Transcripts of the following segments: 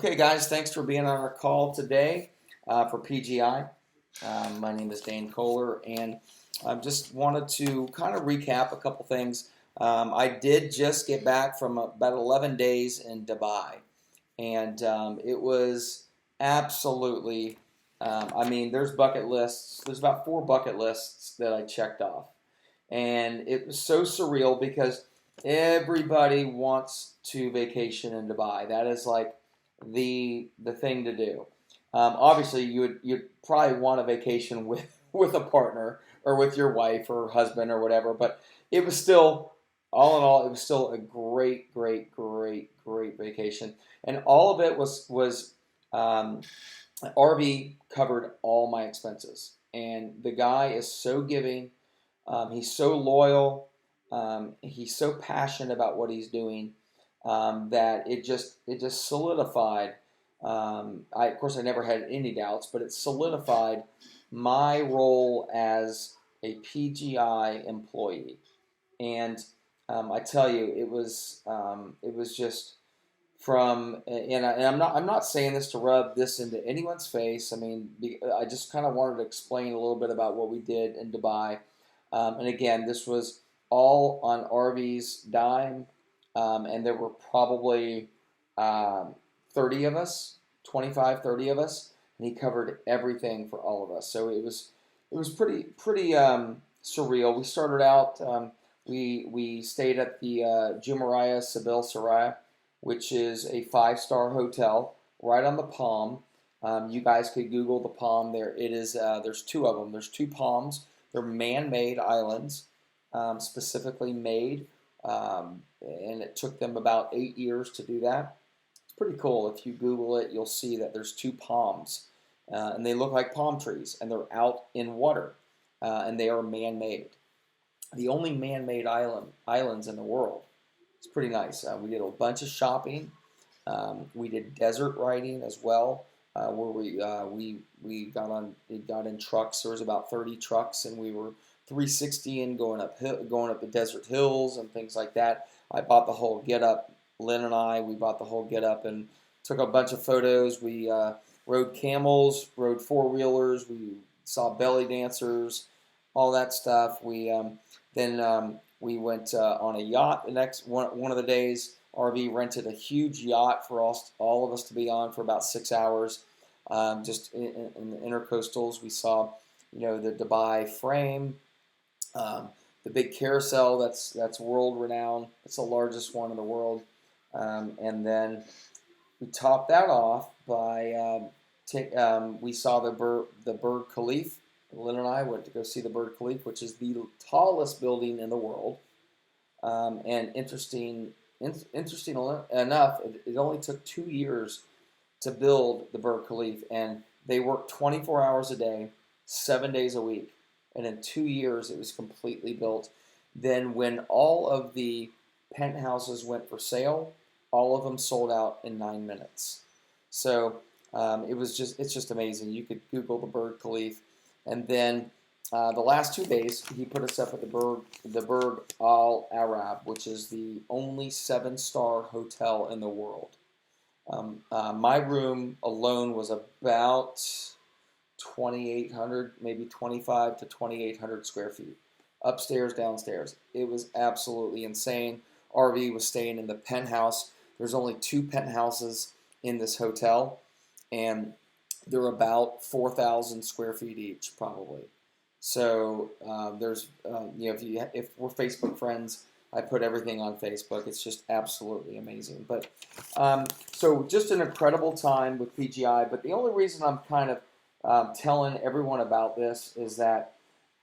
Okay, guys, thanks for being on our call today for PGI. My name is Dane Kohler, and I just wanted to kind of recap a couple things. I did just get back from about 11 days in Dubai, and it was absolutely, there's bucket lists. There's about 4 bucket lists that I checked off, and it was so surreal because everybody wants to vacation in Dubai. That is like the thing to do. Obviously, you'd probably want a vacation with a partner or with your wife or husband or whatever. But it was still, all in all, it was still a great vacation, and all of it was RV covered all my expenses, and the guy is so giving. He's so loyal. He's so passionate about what he's doing that it just solidified. Of course I never had any doubts, but it solidified my role as a PGI employee. And I tell you, it was just and I'm not saying this to rub this into anyone's face. I mean, I just kind of wanted to explain a little bit about what we did in Dubai. And again, this was all on RV's dime, and there were probably 30 of us, 25, 30 of us, and he covered everything for all of us. So it was pretty surreal. We started out, we stayed at the Jumeirah Sabil Saraya, which is a 5-star hotel right on the Palm. You guys could Google the Palm there. It is there's 2 of them. There's 2 palms. They're man-made islands, specifically made, and it took them about 8 years to do that. It's pretty cool. If you Google it, you'll see that there's 2 palms, and they look like palm trees, and they're out in water, and they are man-made. The only man-made islands in the world. It's pretty nice. We did a bunch of shopping. We did desert riding as well, where we got in trucks. There was about 30 trucks, and we were 360 and going up the desert hills and things like that. I bought the whole get up. Lynn and we bought the whole get up and took a bunch of photos. We rode camels, rode 4-wheelers. We saw belly dancers, all that stuff. Then we went on a yacht the next one of the days. RV rented a huge yacht for all of us to be on for about 6 hours. Just in the intercoastals, we saw, the Dubai frame, the big carousel that's world renowned. It's the largest one in the world. And then we topped that off by we saw the Burj Khalifa. Lynn and I went to go see the Burj Khalifa, which is the tallest building in the world. And interesting enough, it only took 2 years to build the Burj Khalifa, and they worked 24 hours a day, 7 days a week, and in 2 years it was completely built. Then when all of the penthouses went for sale, all of them sold out in 9 minutes. So it's just amazing. You could Google the Burj Khalifa, and then the last 2 days, he put us up at the Burj Al Arab, which is the only 7-star hotel in the world. My room alone was about 2,800, maybe 25 to 2,800 square feet, upstairs, downstairs. It was absolutely insane. RV was staying in the penthouse. There's only 2 penthouses in this hotel, and they're about 4,000 square feet each, probably. So there's, if we're Facebook friends, I put everything on Facebook. It's just absolutely amazing. But so just an incredible time with PGI. But the only reason I'm kind of telling everyone about this is that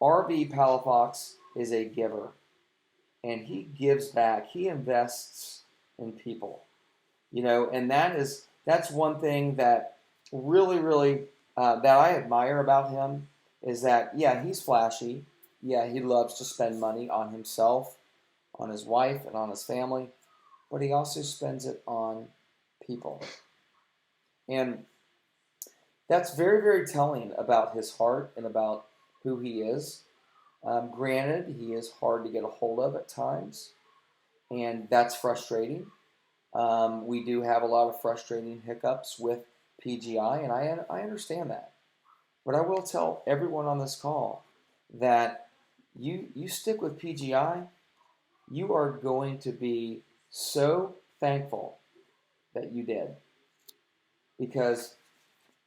RV Palafox is a giver, and he gives back. He invests in people, and that's one thing that really that I admire about him. Is that, yeah, he's flashy. Yeah, he loves to spend money on himself, on his wife, and on his family. But he also spends it on people. And that's very telling about his heart and about who he is. Granted, he is hard to get a hold of at times. And that's frustrating. We do have a lot of frustrating hiccups with PGI, and I understand that. But I will tell everyone on this call that you stick with PGI, you are going to be so thankful that you did, because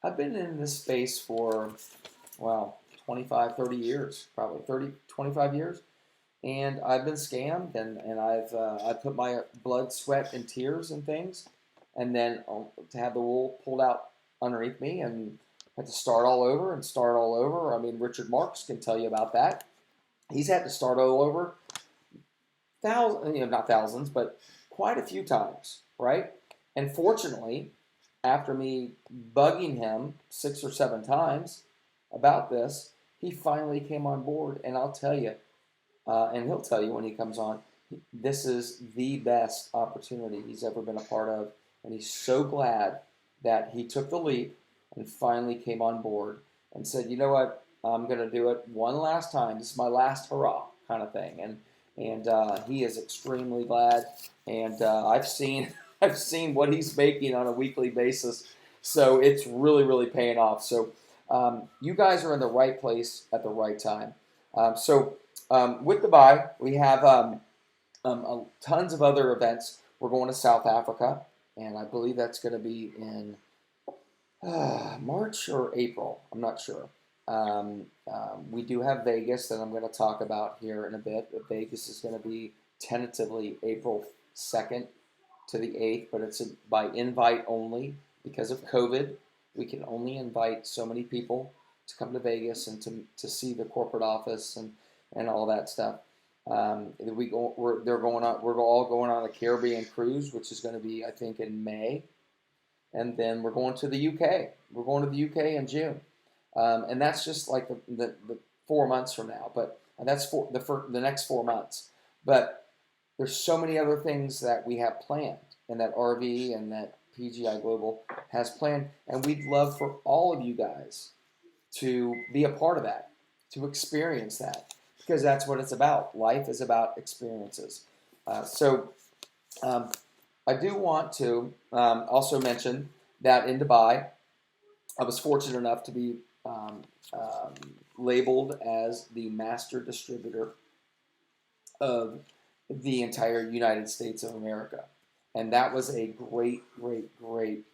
I've been in this space for, well, 25, 30 years, probably 30, 25 years. And I've been scammed, and I put my blood, sweat, and tears and things, and then to have the wool pulled out underneath me and had to start all over and start all over. I mean, Richard Marks can tell you about that. He's had to start all over thousands, not thousands, but quite a few times, right? And fortunately, after me bugging him 6 or 7 times about this, he finally came on board. And I'll tell you, and he'll tell you when he comes on, this is the best opportunity he's ever been a part of. And he's so glad that he took the leap and finally came on board and said, you know what, I'm going to do it one last time. This is my last hurrah kind of thing. And he is extremely glad. And I've seen I've seen what he's making on a weekly basis. So it's really, really paying off. So you guys are in the right place at the right time. With the buy, we have tons of other events. We're going to South Africa, and I believe that's going to be in March or April. I'm not sure. We do have Vegas that I'm going to talk about here in a bit. Vegas is going to be tentatively April 2nd to the 8th, but it's by invite only because of COVID. We can only invite so many people to come to Vegas and to see the corporate office and all that stuff. We're all going on a Caribbean cruise, which is going to be, I think, in May, and then we're going to the UK. We're going to the UK in June, and that's just like the 4 months from now. But that's for the next 4 months. But there's so many other things that we have planned, and that RV and that PGI Global has planned, and we'd love for all of you guys to be a part of that, to experience that, because that's what it's about. Life is about experiences. I do want to also mention that in Dubai, I was fortunate enough to be labeled as the master distributor of the entire United States of America. And that was a great, great, great,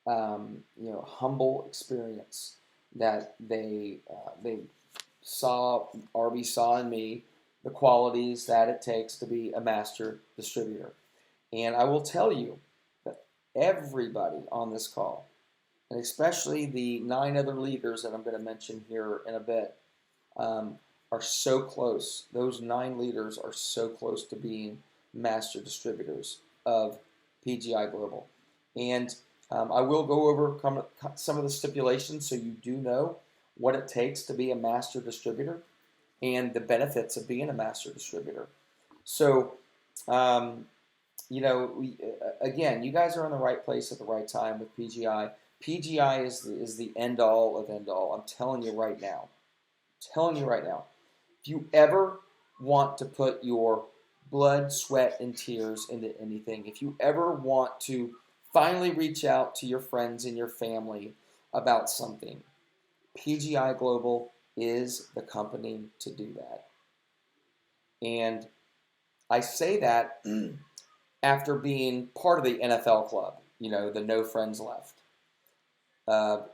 humble experience that they RB saw in me the qualities that it takes to be a master distributor. And I will tell you that everybody on this call, and especially the 9 other leaders that I'm going to mention here in a bit, are so close. Those 9 leaders are so close to being master distributors of PGI Global. And I will go over some of the stipulations so you do know what it takes to be a master distributor and the benefits of being a master distributor. So, again, you guys are in the right place at the right time with PGI. PGI is the end all of end all. I'm telling you right now. If you ever want to put your blood, sweat, and tears into anything, if you ever want to finally reach out to your friends and your family about something, PGI Global is the company to do that. And I say that after being part of the NFL club, the no friends left.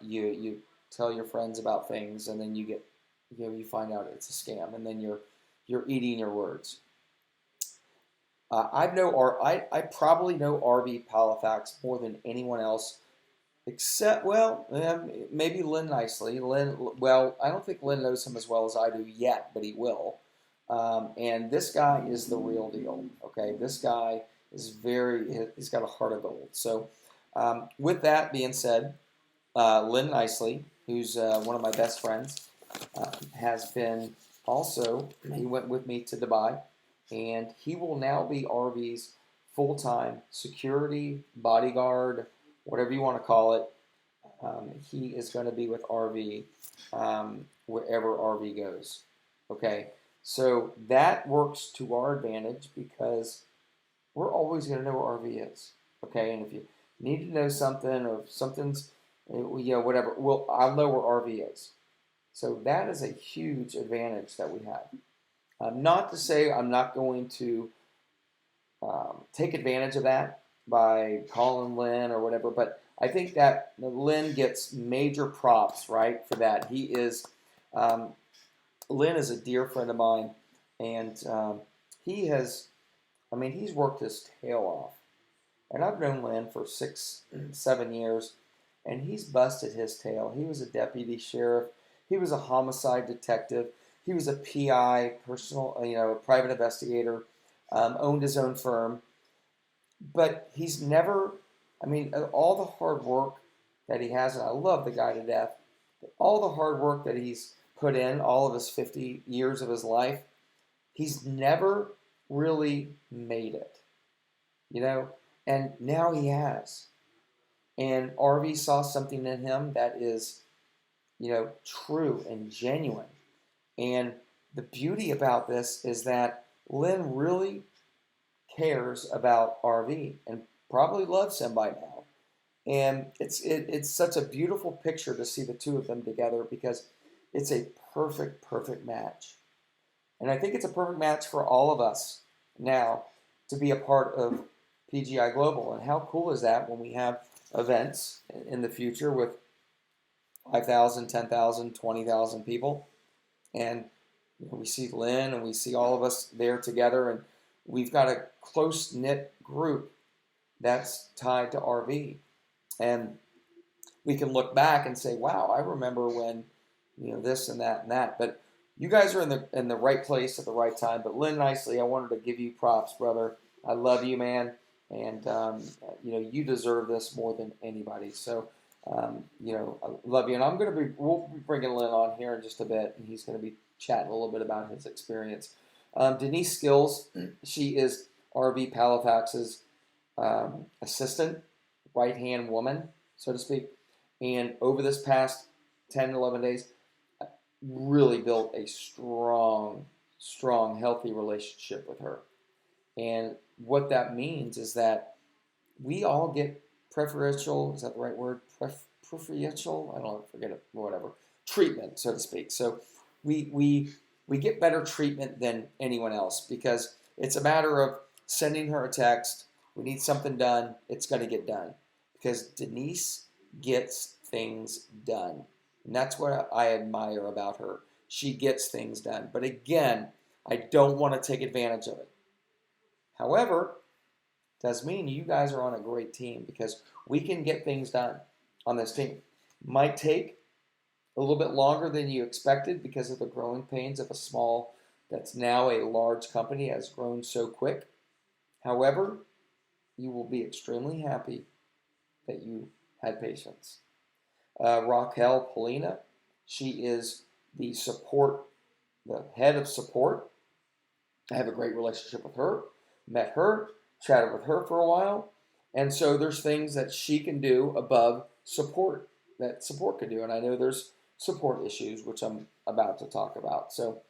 You tell your friends about things, and then you find out it's a scam, and then you're eating your words. I probably know RV Halifax more than anyone else, except maybe Lynn Nicely. I don't think Lynn knows him as well as I do yet, but he will. And this guy is the real deal. Okay, this guy is he's got a heart of gold. So, with that being said, Lynn Nicely, who's one of my best friends, has been he went with me to Dubai, and he will now be RV's full-time security, bodyguard, whatever you want to call it. He is going to be with RV wherever RV goes. Okay, so that works to our advantage because we're always going to know where RV is. Okay, and if you need to know something or if something's, whatever, I'll know where RV is. So that is a huge advantage that we have. Not to say I'm not going to take advantage of that by calling Lynn or whatever, but I think that Lynn gets major props, right, for that. Um, Lynn is a dear friend of mine, and he has, he's worked his tail off. And I've known Lynn for 6, 7 years, and he's busted his tail. He was a deputy sheriff. He was a homicide detective. He was a PI, private investigator, owned his own firm. But he's never, all the hard work that he has, and I love the guy to death, all the hard work that he's put in, all of his 50 years of his life, he's never really made it, and now he has. And RV saw something in him that is, true and genuine. And the beauty about this is that Lynn really cares about RV and probably loves him by now. And it's such a beautiful picture to see the two of them together because it's a perfect match. And I think it's a perfect match for all of us now to be a part of PGI Global. And how cool is that when we have events in the future with 5,000, 10,000, 20,000 people. And we see Lynn and we see all of us there together. And we've got a close-knit group that's tied to RV. And we can look back and say, wow, I remember when, this and that and that. But you guys are in the right place at the right time. But Lynn Nicely, I wanted to give you props, brother. I love you, man. And, you deserve this more than anybody. So, I love you. And we'll be bringing Lynn on here in just a bit. And he's going to be chatting a little bit about his experience. Denise Skills, she is RV Palafax's assistant, right-hand woman, so to speak. And over this past 10, 11 days, really built a strong, healthy relationship with her. And what that means is that we all get preferential, is that the right word? Preferential? I don't know, forget it, whatever. Treatment, so to speak. So we get better treatment than anyone else because it's a matter of sending her a text. We need something done. It's going to get done because Denise gets things done. And that's what I admire about her. She gets things done. But again, I don't want to take advantage of it. However, it does mean you guys are on a great team because we can get things done on this team. Might take a little bit longer than you expected because of the growing pains of a small, that's now a large company, has grown so quick. However, you will be extremely happy that you had patience. Raquel Polina, she is the head of support. I have a great relationship with her. Met her, chatted with her for a while. And so there's things that she can do above support that support can do. And I know there's support issues, which I'm about to talk about. So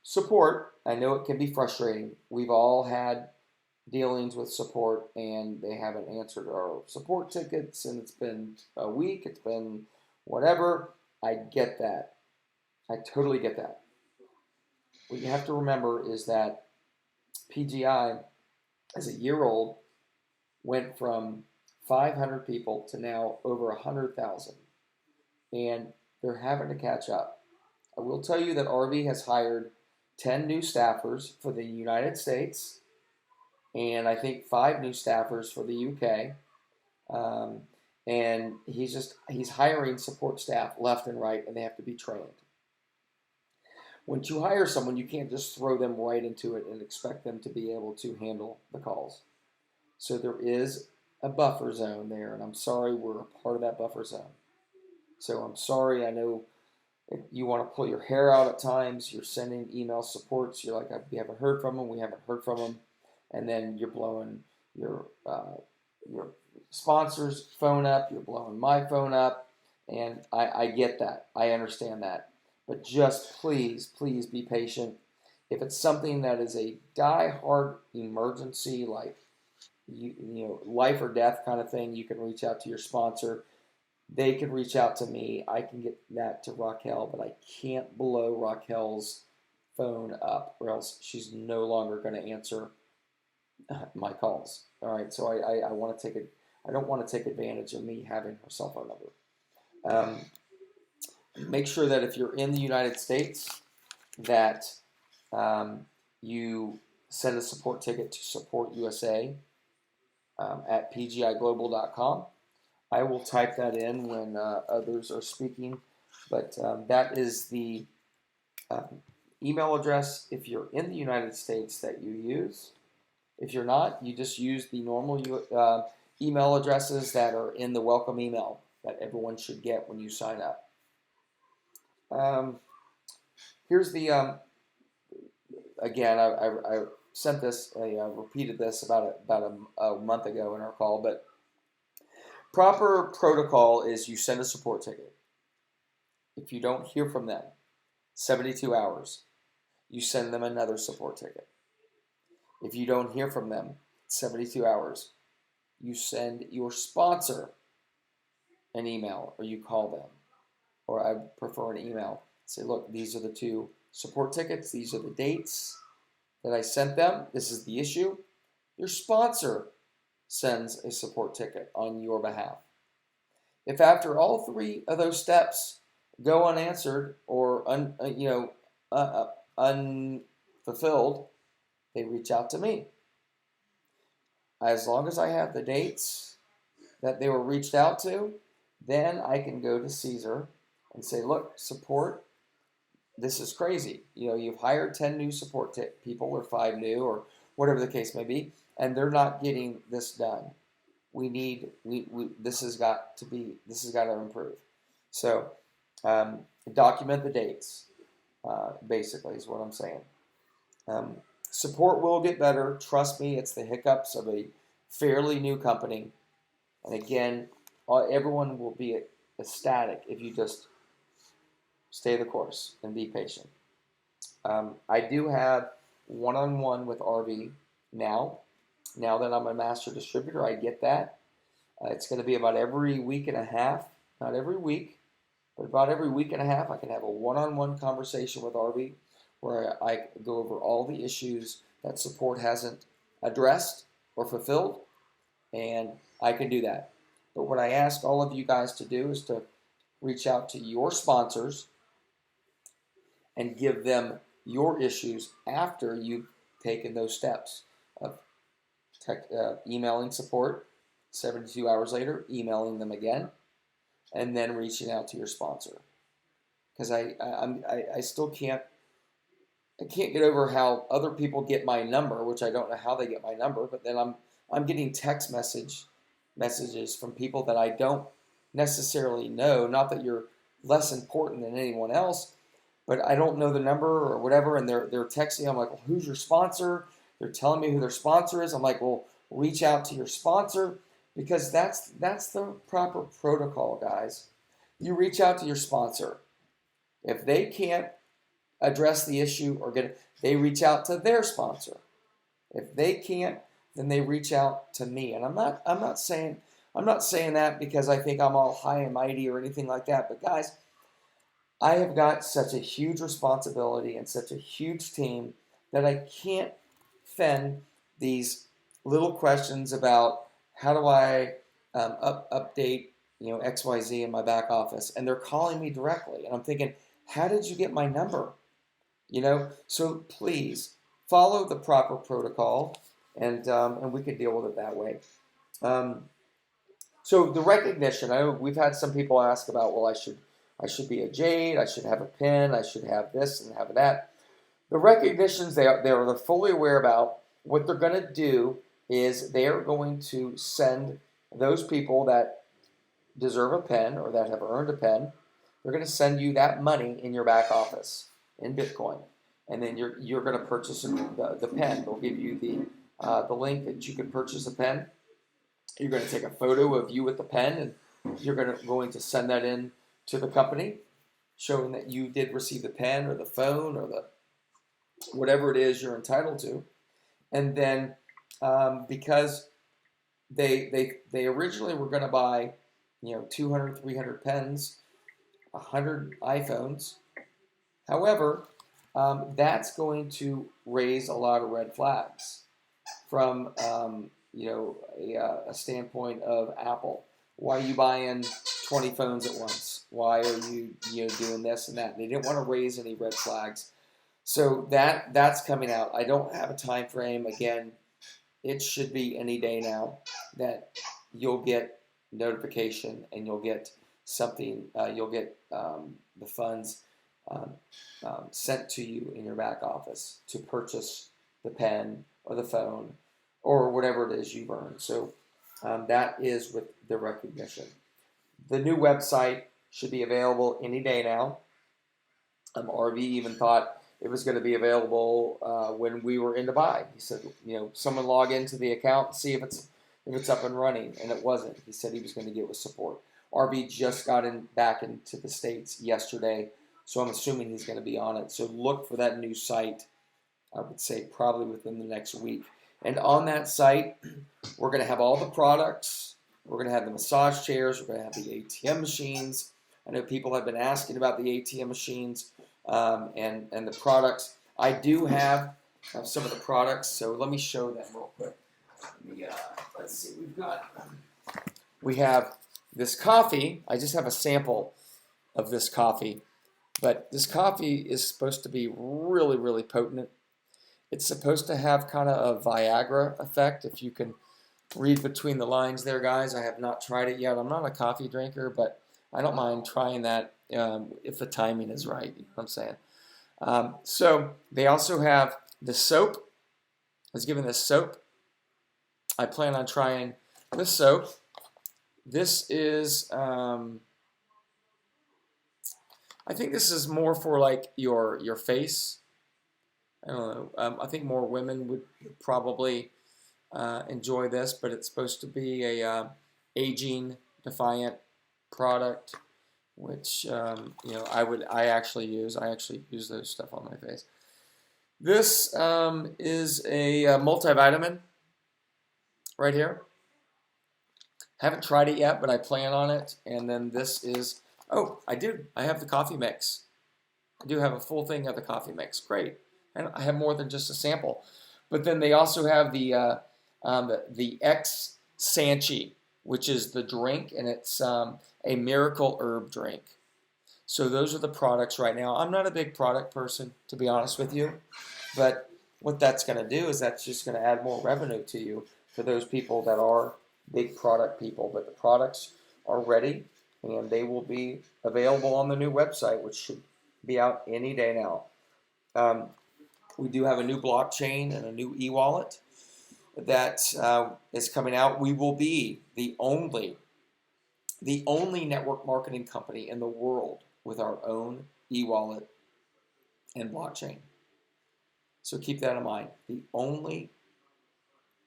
support, I know it can be frustrating. We've all had dealings with support and they haven't answered our support tickets and it's been a week, it's been whatever. I get that. I totally get that. What you have to remember is that PGI, as a year old, went from 500 people to now over 100,000. And they're having to catch up. I will tell you that RV has hired 10 new staffers for the United States and I think 5 new staffers for the UK. And he's hiring support staff left and right, and they have to be trained. Once you hire someone, you can't just throw them right into it and expect them to be able to handle the calls. So there is a buffer zone there, and I'm sorry we're a part of that buffer zone. So I'm sorry, I know you want to pull your hair out at times. You're sending email supports. You're like, we haven't heard from them. We haven't heard from them. And then you're blowing your sponsor's phone up. You're blowing my phone up. And I get that. I understand that. But just please be patient. If it's something that is a die-hard emergency, like life or death kind of thing, you can reach out to your sponsor. They can reach out to me. I can get that to Raquel, but I can't blow Raquel's phone up, or else she's no longer going to answer my calls. All right, so I want to take it. I don't want to take advantage of me having her cell phone number. Make sure that if you're in the United States, that you send a support ticket to Support USA at pgiglobal.com. I will type that in when others are speaking, but that is the email address if you're in the United States that you use. If you're not, you just use the normal email addresses that are in the welcome email that everyone should get when you sign up. Here's the, again, I sent this, I repeated this about a month ago in our call, but proper protocol is you send a support ticket. If you don't hear from them, 72 hours, you send them another support ticket. If you don't hear from them, 72 hours, you send your sponsor an email or you call them. Or I prefer an email. Say, look, these are the 2 support tickets. These are the dates that I sent them. This is the issue. Your sponsor sends a support ticket on your behalf. If after all 3 of those steps go unanswered or unfulfilled, they reach out to me. As long as I have the dates that they were reached out to, then I can go to Caesar and say, look, support, this is crazy. You've hired 10 new support people or 5 new or whatever the case may be, and they're not getting this done. This has got to improve. So document the dates, basically is what I'm saying. Support will get better. Trust me, it's the hiccups of a fairly new company. And again, everyone will be ecstatic if you just stay the course and be patient. I do have one-on-one with RV now. Now that I'm a master distributor, I get that. It's going to be about every week and a half. Not every week, but about every week and a half, I can have a one-on-one conversation with RV where I go over all the issues that support hasn't addressed or fulfilled, and I can do that. But what I ask all of you guys to do is to reach out to your sponsors and give them your issues after you've taken those steps of emailing support, 72 hours later, emailing them again, and then reaching out to your sponsor. Because I still can't get over how other people get my number, which I don't know how they get my number, but then I'm getting text messages from people that I don't necessarily know. Not that you're less important than anyone else, but I don't know the number or whatever, and they're texting. I'm like, well, who's your sponsor? They're telling me who their sponsor is. I'm like, well, reach out to your sponsor, because that's the proper protocol, guys. You reach out to your sponsor. If they can't address the issue or get it, they reach out to their sponsor. If they can't, then they reach out to me. And I'm not saying that because I think I'm all high and mighty or anything like that. But guys, I have got such a huge responsibility and such a huge team that I can't fend these little questions about how do I update XYZ in my back office, and they're calling me directly, and I'm thinking, how did you get my number? So please follow the proper protocol, and we could deal with it that way. So the recognition, I know we've had some people ask about, well, I should be a Jade, I should have a pin, I should have this and have that. The recognitions they're fully aware about. What they're going to do is they're going to send those people that deserve a pen or that have earned a pen, they're going to send you that money in your back office in Bitcoin, and then you're going to purchase the pen. They'll give you the link that you can purchase a pen. You're going to take a photo of you with the pen, and you're going to send that in to the company, showing that you did receive the pen or the phone or the whatever it is you're entitled to. And then because they originally were going to buy, 200, 300 pens, 100 iPhones. However, that's going to raise a lot of red flags from a standpoint of Apple. Why are you buying 20 phones at once? Why are you doing this and that? They didn't want to raise any red flags, so that's coming out. I don't have a time frame. Again, it should be any day now that you'll get notification and you'll get something. You'll get the funds sent to you in your back office to purchase the pen or the phone or whatever it is you've earned. So that is with the recognition. The new website should be available any day now. RV even thought it was going to be available when we were in Dubai. He said, someone log into the account and see if it's up and running, and it wasn't. He said he was going to get with support. RV just got back into the States yesterday, so I'm assuming he's going to be on it. So look for that new site, I would say probably within the next week. And on that site, we're going to have all the products. We're going to have the massage chairs. We're going to have the ATM machines. I know people have been asking about the ATM machines and the products. I do have some of the products, so let me show them real quick. Let's see, we have this coffee. I just have a sample of this coffee, but this coffee is supposed to be really, really potent. It's supposed to have kind of a Viagra effect, if you can read between the lines there, guys. I have not tried it yet. I'm not a coffee drinker, but I don't mind trying that if the timing is right. You know what I'm saying? So they also have the soap. I was given this soap. I plan on trying this soap. This is, I think this is more for like your face. I don't know. I think more women would probably enjoy this, but it's supposed to be a aging defiant product, which I actually use. I actually use those stuff on my face. This is a multivitamin right here. Haven't tried it yet, but I plan on it. And then this is, I have the coffee mix. I do have a full thing of the coffee mix. Great. And I have more than just a sample. But then they also have the X Sanchi, which is the drink, and it's a miracle herb drink. So those are the products right now. I'm not a big product person, to be honest with you, but what that's going to do is that's just going to add more revenue to you for those people that are big product people. But the products are ready, and they will be available on the new website, which should be out any day now. We do have a new blockchain and a new e-wallet that is coming out. We will be the only network marketing company in the world with our own e-wallet and blockchain. So keep that in mind. The only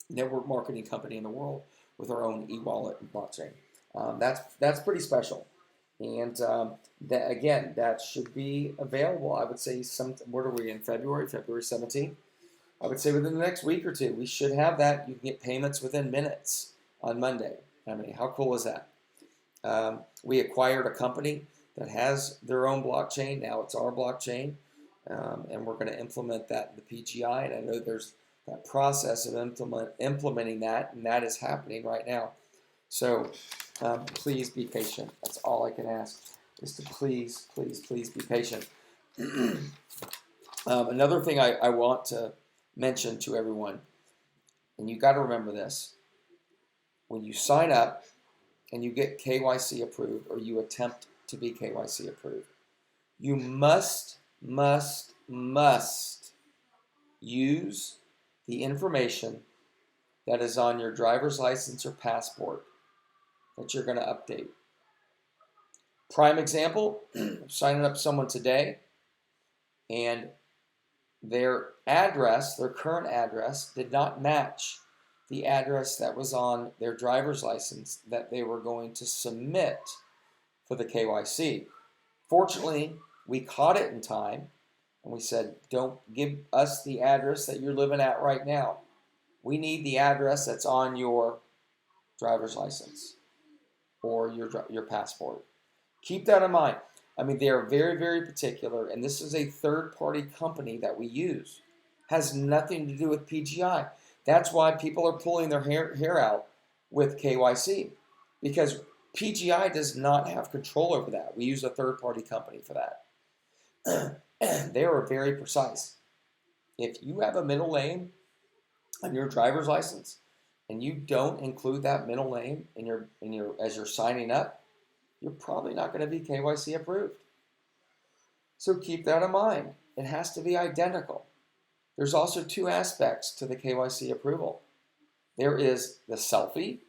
network marketing company in the world with our own e-wallet and blockchain. That's pretty special. And that should be available. I would say what are we in February 17th? I would say within the next week or two, we should have that. You can get payments within minutes on Monday. I mean, how cool is that? We acquired a company that has their own blockchain. Now it's our blockchain, and we're going to implement that in the PGI. And I know there's that process of implementing that, and that is happening right now. So please be patient. That's all I can ask, is to please, please, please be patient. Another thing I want to mention to everyone, and you got to remember this: when you sign up and you get KYC approved, or you attempt to be KYC approved, you must use the information that is on your driver's license or passport that you're going to update. Prime example, I'm signing up someone today, and their address, their current address, did not match the address that was on their driver's license that they were going to submit for the KYC. Fortunately, we caught it in time, and we said, don't give us the address that you're living at right now. We need the address that's on your driver's license or your passport. Keep that in mind. I mean, they are very, very particular, and this is a third-party company that we use. Has nothing to do with PGI. That's why people are pulling their hair out with KYC, because PGI does not have control over that. We use a third-party company for that. They are very precise. If you have a middle name on your driver's license and you don't include that middle name in your as you're signing up, you're probably not going to be KYC approved. So keep that in mind. It has to be identical. There's also two aspects to the KYC approval. There is the selfie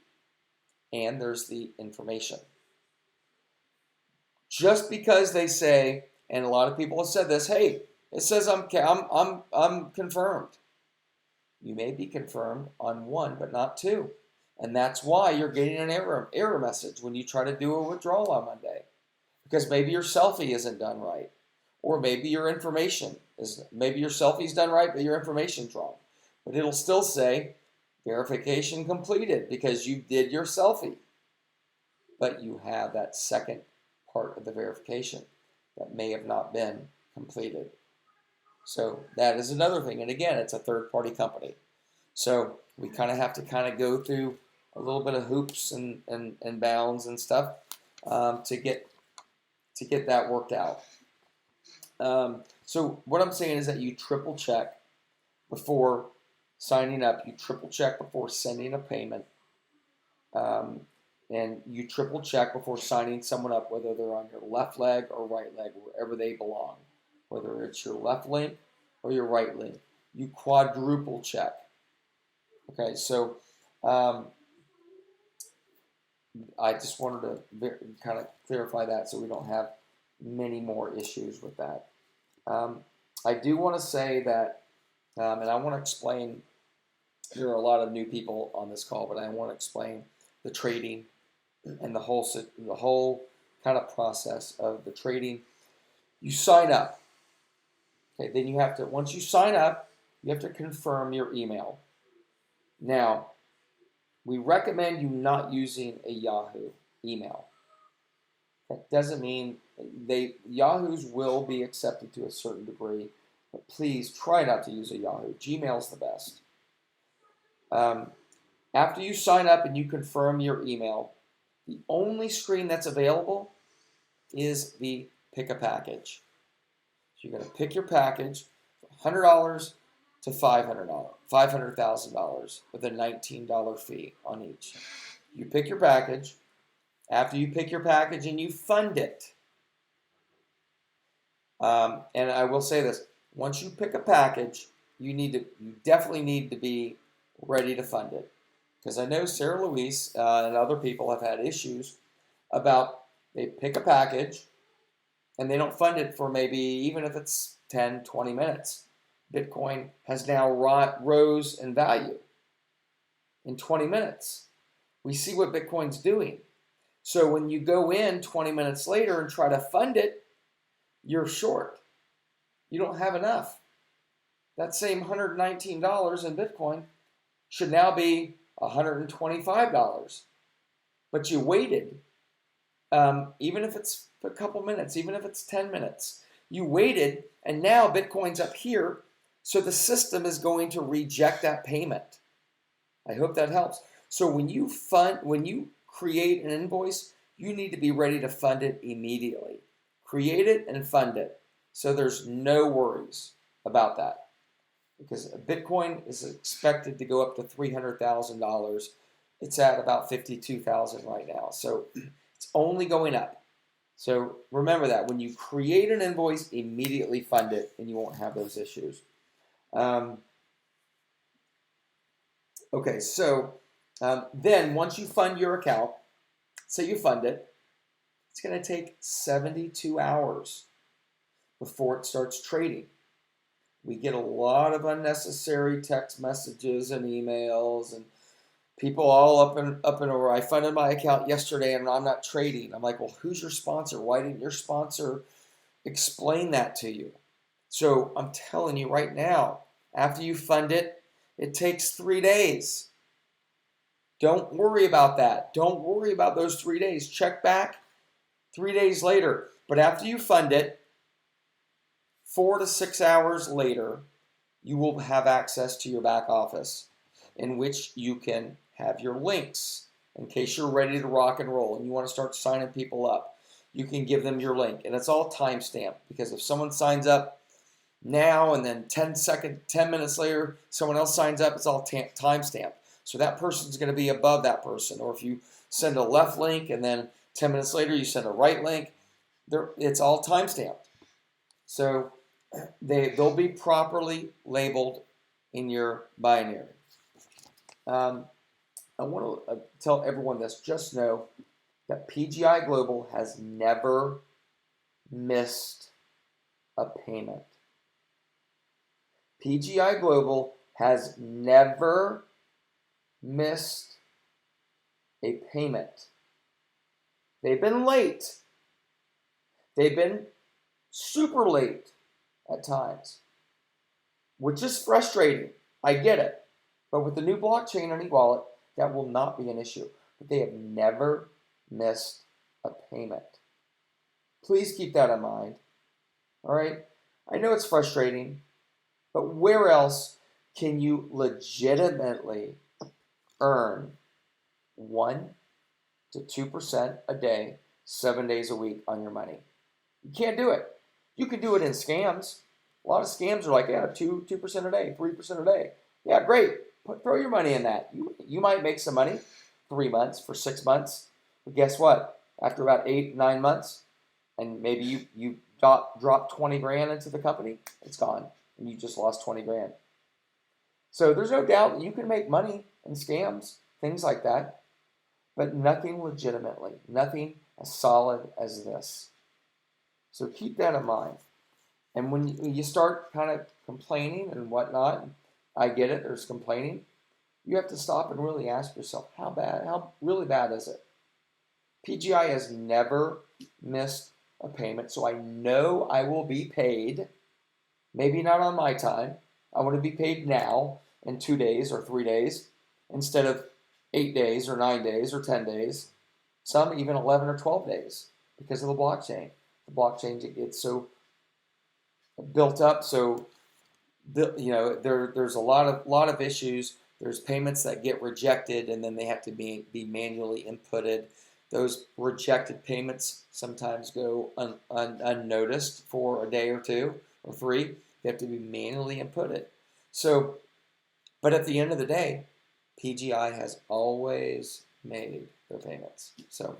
and there's the information. Just because they say, and a lot of people have said this, hey, it says I'm confirmed. You may be confirmed on one, but not two. And that's why you're getting an error message when you try to do a withdrawal on Monday. Because maybe your selfie isn't done right. Or maybe your information maybe your selfie's done right, but your information's wrong. But it'll still say verification completed because you did your selfie. But you have that second part of the verification that may have not been completed. So that is another thing. And again, it's a third-party company. So we kind of have to go through a little bit of hoops and bounds and stuff to get that worked out. So what I'm saying is that you triple check before signing up. You triple check before sending a payment. And you triple check before signing someone up, whether they're on your left leg or right leg, wherever they belong. Whether it's your left link or your right link. You quadruple check. Okay, so I just wanted to kind of clarify that so we don't have many more issues with that. I do want to say that, and I want to explain, there are a lot of new people on this call, but I want to explain the trading and the whole kind of process of the trading. You sign up. Okay, then you have to, once you sign up, you have to confirm your email. Now, we recommend you not using a Yahoo email. That doesn't mean Yahoos will be accepted to a certain degree, but please try not to use a Yahoo. Gmail's the best. After you sign up and you confirm your email, the only screen that's available is the pick a package. So you're going to pick your package for $100 to $500,000 with a $19 fee on each. You pick your package. After you pick your package and you fund it, and I will say this, once you pick a package, you definitely need to be ready to fund it. Because I know Sarah Louise and other people have had issues about they pick a package and they don't fund it for maybe, even if it's 10, 20 minutes. Bitcoin has now rose in value in 20 minutes. We see what Bitcoin's doing. So when you go in 20 minutes later and try to fund it, you're short. You don't have enough. That same $119 in Bitcoin should now be $125. But you waited, even if it's a couple minutes, even if it's 10 minutes. You waited, and now Bitcoin's up here, so the system is going to reject that payment. I hope that helps. So when you create an invoice, you need to be ready to fund it immediately. Create it and fund it. So there's no worries about that. Because Bitcoin is expected to go up to $300,000. It's at about $52,000 right now. So it's only going up. So remember that. When you create an invoice, immediately fund it and you won't have those issues. Okay, so then once you fund your account, say you fund it, it's going to take 72 hours before it starts trading. We get a lot of unnecessary text messages and emails and people all up and over. I funded my account yesterday and I'm not trading. I'm like, well, who's your sponsor? Why didn't your sponsor explain that to you? So I'm telling you right now, after you fund it, it takes 3 days. Don't worry about that. Don't worry about those 3 days. Check back 3 days later. But after you fund it, 4 to 6 hours later, you will have access to your back office in which you can have your links in case you're ready to rock and roll and you want to start signing people up. You can give them your link, and it's all timestamped, because if someone signs up now and then 10 minutes later someone else signs up, it's all timestamped. So that person's going to be above that person. Or if you send a left link and then 10 minutes later you send a right link, it's all timestamped. So they'll be properly labeled in your binary. I want to tell everyone this. Just know that PGI Global has never missed a payment. PGI Global has never missed a payment. They've been late. They've been super late at times, which is frustrating. I get it. But with the new blockchain on eWallet, that will not be an issue. But they have never missed a payment. Please keep that in mind. All right? I know it's frustrating, but where else can you legitimately earn 1 to 2% a day, 7 days a week on your money? You can't do it. You can do it in scams. A lot of scams are like, yeah, 2% a day, 3% a day. Yeah, great. Throw your money in that. You might make some money 3 months, for 6 months. But guess what? After about 8, 9 months, and maybe you drop 20 grand into the company, it's gone. And you just lost 20 grand. So there's no doubt that you can make money in scams, things like that. But nothing legitimately, nothing as solid as this. So keep that in mind. And when you start kind of complaining and whatnot, I get it, there's complaining. You have to stop and really ask yourself, how really bad is it? PGI has never missed a payment, so I know I will be paid. Maybe not on my time. I want to be paid now in 2 days or 3 days instead of 8 days or 9 days or 10 days. Some even 11 or 12 days because of the blockchain. The blockchain gets so built up, so there's a lot of issues. There's payments that get rejected and then they have to be manually inputted. Those rejected payments sometimes go unnoticed for a day or 2 or 3. They have to be manually inputted. So, but at the end of the day, PGI has always made their payments. So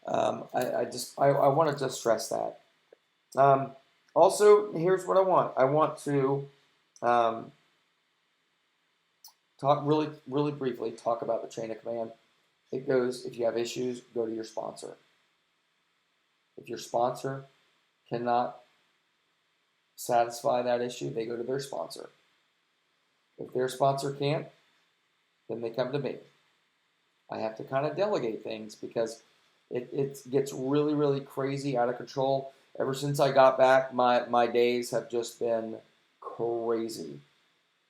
I want to just stress that. Also, here's what I want. I want to talk really briefly, talk about the chain of command. It goes, if you have issues, go to your sponsor. If your sponsor cannot satisfy that issue, they go to their sponsor. If their sponsor can't, then they come to me. I have to kind of delegate things because it gets really, really crazy, out of control. Ever since I got back, my days have just been crazy.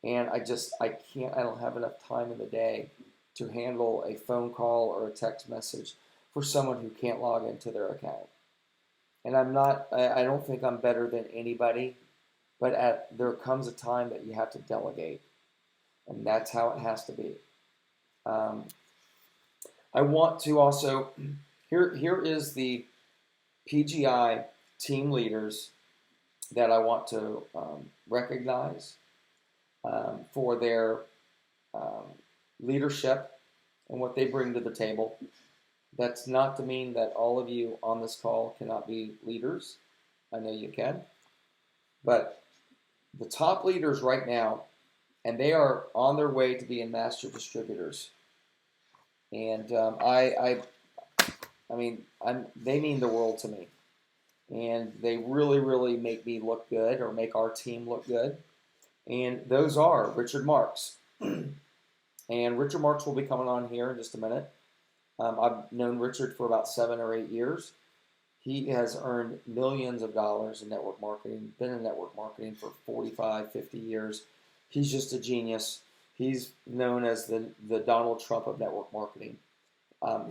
And I don't have enough time in the day to handle a phone call or a text message for someone who can't log into their account. And I don't think I'm better than anybody, but there comes a time that you have to delegate. And that's how it has to be. I want to also, here is the PGI team leaders that I want to recognize for their leadership and what they bring to the table. That's not to mean that all of you on this call cannot be leaders. I know you can. But the top leaders right now, and they are on their way to being master distributors. And they mean the world to me. And they really, really make me look good, or make our team look good. And those are Richard Marks. And Richard Marks will be coming on here in just a minute. I've known Richard for about 7 or 8 years. He has earned millions of dollars in network marketing, been in network marketing for 45, 50 years. He's just a genius. He's known as the Donald Trump of network marketing.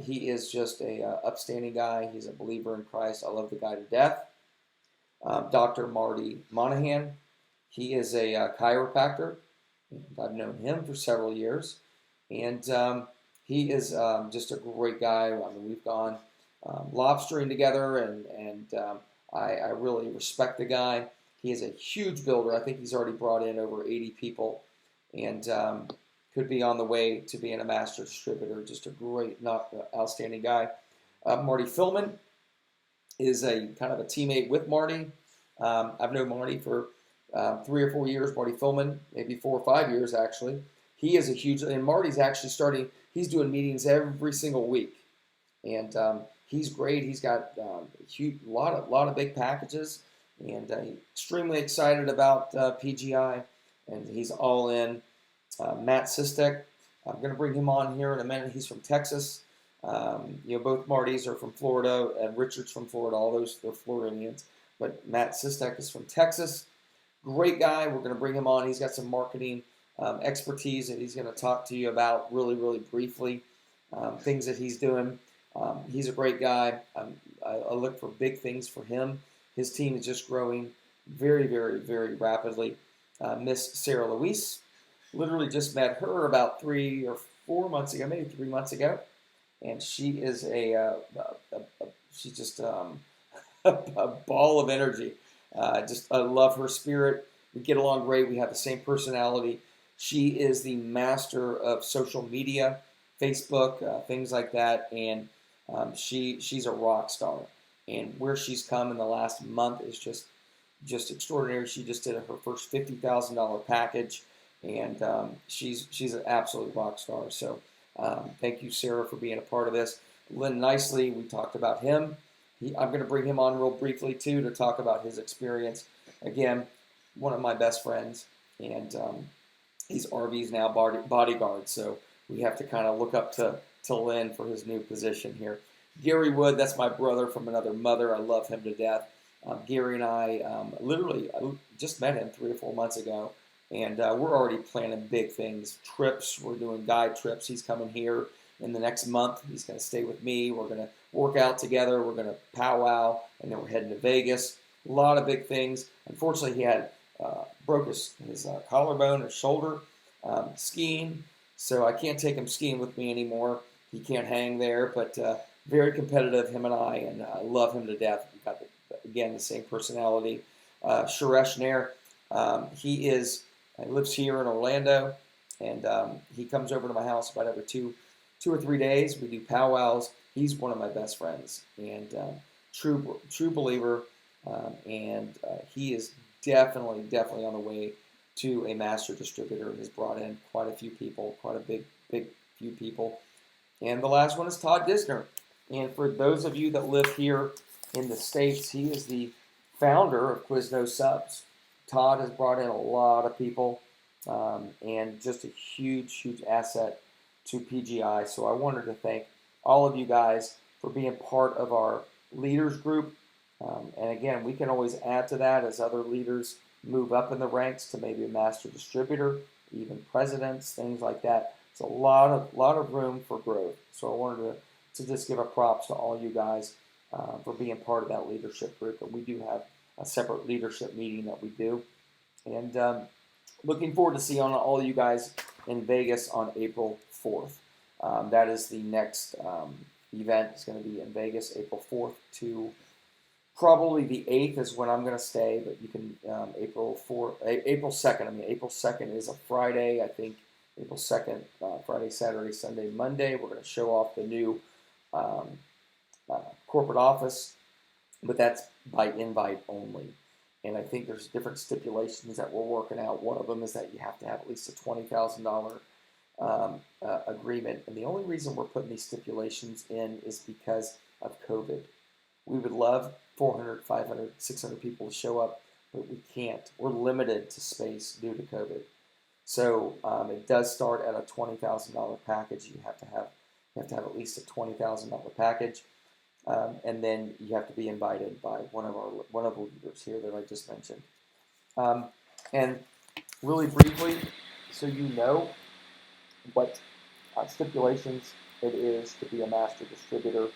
He is just a upstanding guy. He's a believer in Christ. I love the guy to death. Dr. Marty Monahan. He is a chiropractor. I've known him for several years, and he is just a great guy. I mean, we've gone lobstering together, and I really respect the guy. He is a huge builder. I think he's already brought in over 80 people, and could be on the way to being a master distributor. Just a great, not outstanding guy. Marty Philman is a kind of a teammate with Marty. I've known Marty for 3 or 4 years. Marty Philman, maybe 4 or 5 years actually. He is a huge, and Marty's actually starting. He's doing meetings every single week, and he's great. He's got a lot of big packages, and extremely excited about PGI, and he's all in. Matt Sistek, I'm going to bring him on here in a minute. He's from Texas. Both Martys are from Florida, and Richard's from Florida. All those, they're Floridians. But Matt Sistek is from Texas. Great guy. We're going to bring him on. He's got some marketing expertise that he's going to talk to you about really, really briefly. Things that he's doing. He's a great guy. I look for big things for him. His team is just growing very, very, very rapidly. Miss Sarah Louise, literally just met her about 3 or 4 months ago, maybe 3 months ago, and she is she's just a ball of energy. I love her spirit. We get along great. We have the same personality. She is the master of social media, Facebook, things like that, and she's a rock star. And where she's come in the last month is just extraordinary. She just did her first $50,000 package, and she's an absolute rock star. So thank you, Sarah, for being a part of this. Lynn Nicely, we talked about him. I'm going to bring him on real briefly, too, to talk about his experience. Again, one of my best friends, and he's RV's now bodyguard, so we have to kind of look up to Lynn for his new position here. Gary Wood, that's my brother from another mother. I love him to death. Gary and I I just met him 3 or 4 months ago, and we're already planning big things, trips. We're doing guide trips. He's coming here in the next month. He's going to stay with me. We're going to work out together. We're going to powwow, and then we're heading to Vegas. A lot of big things. Unfortunately, he had broke his collarbone or shoulder skiing, so I can't take him skiing with me anymore. He can't hang there, but very competitive, him and I love him to death. We've got, again, the same personality. Suresh Nair, he lives here in Orlando, and he comes over to my house about every two or 3 days. We do powwows. He's one of my best friends, and true believer, and he is definitely on the way to a master distributor. He's brought in quite a few people, quite a big few people. And the last one is Todd Disner. And for those of you that live here in the States, he is the founder of Quiznos Subs. Todd has brought in a lot of people, and just a huge asset to PGI. So I wanted to thank all of you guys for being part of our leaders group. And again, we can always add to that as other leaders move up in the ranks to maybe a master distributor, even presidents, things like that. It's a lot of room for growth. So I wanted to just give a props to all you guys for being part of that leadership group. And we do have a separate leadership meeting that we do. And looking forward to seeing all of you guys in Vegas on April 4th. That is the next event. It's going to be in Vegas, April 4th to probably the 8th is when I'm going to stay, but you can, April 2nd. April 2nd is a Friday, I think. April 2nd, Friday, Saturday, Sunday, Monday. We're going to show off the new corporate office, but that's by invite only. And I think there's different stipulations that we're working out. One of them is that you have to have at least a $20,000 agreement. And the only reason we're putting these stipulations in is because of COVID. We would love 400, 500, 600 people to show up, but we can't. We're limited to space due to COVID. So it does start at a $20,000 package. You have to have at least a $20,000 package, and then you have to be invited by one of the leaders here that I just mentioned. And really briefly, so you know, what stipulations it is to be a master distributor.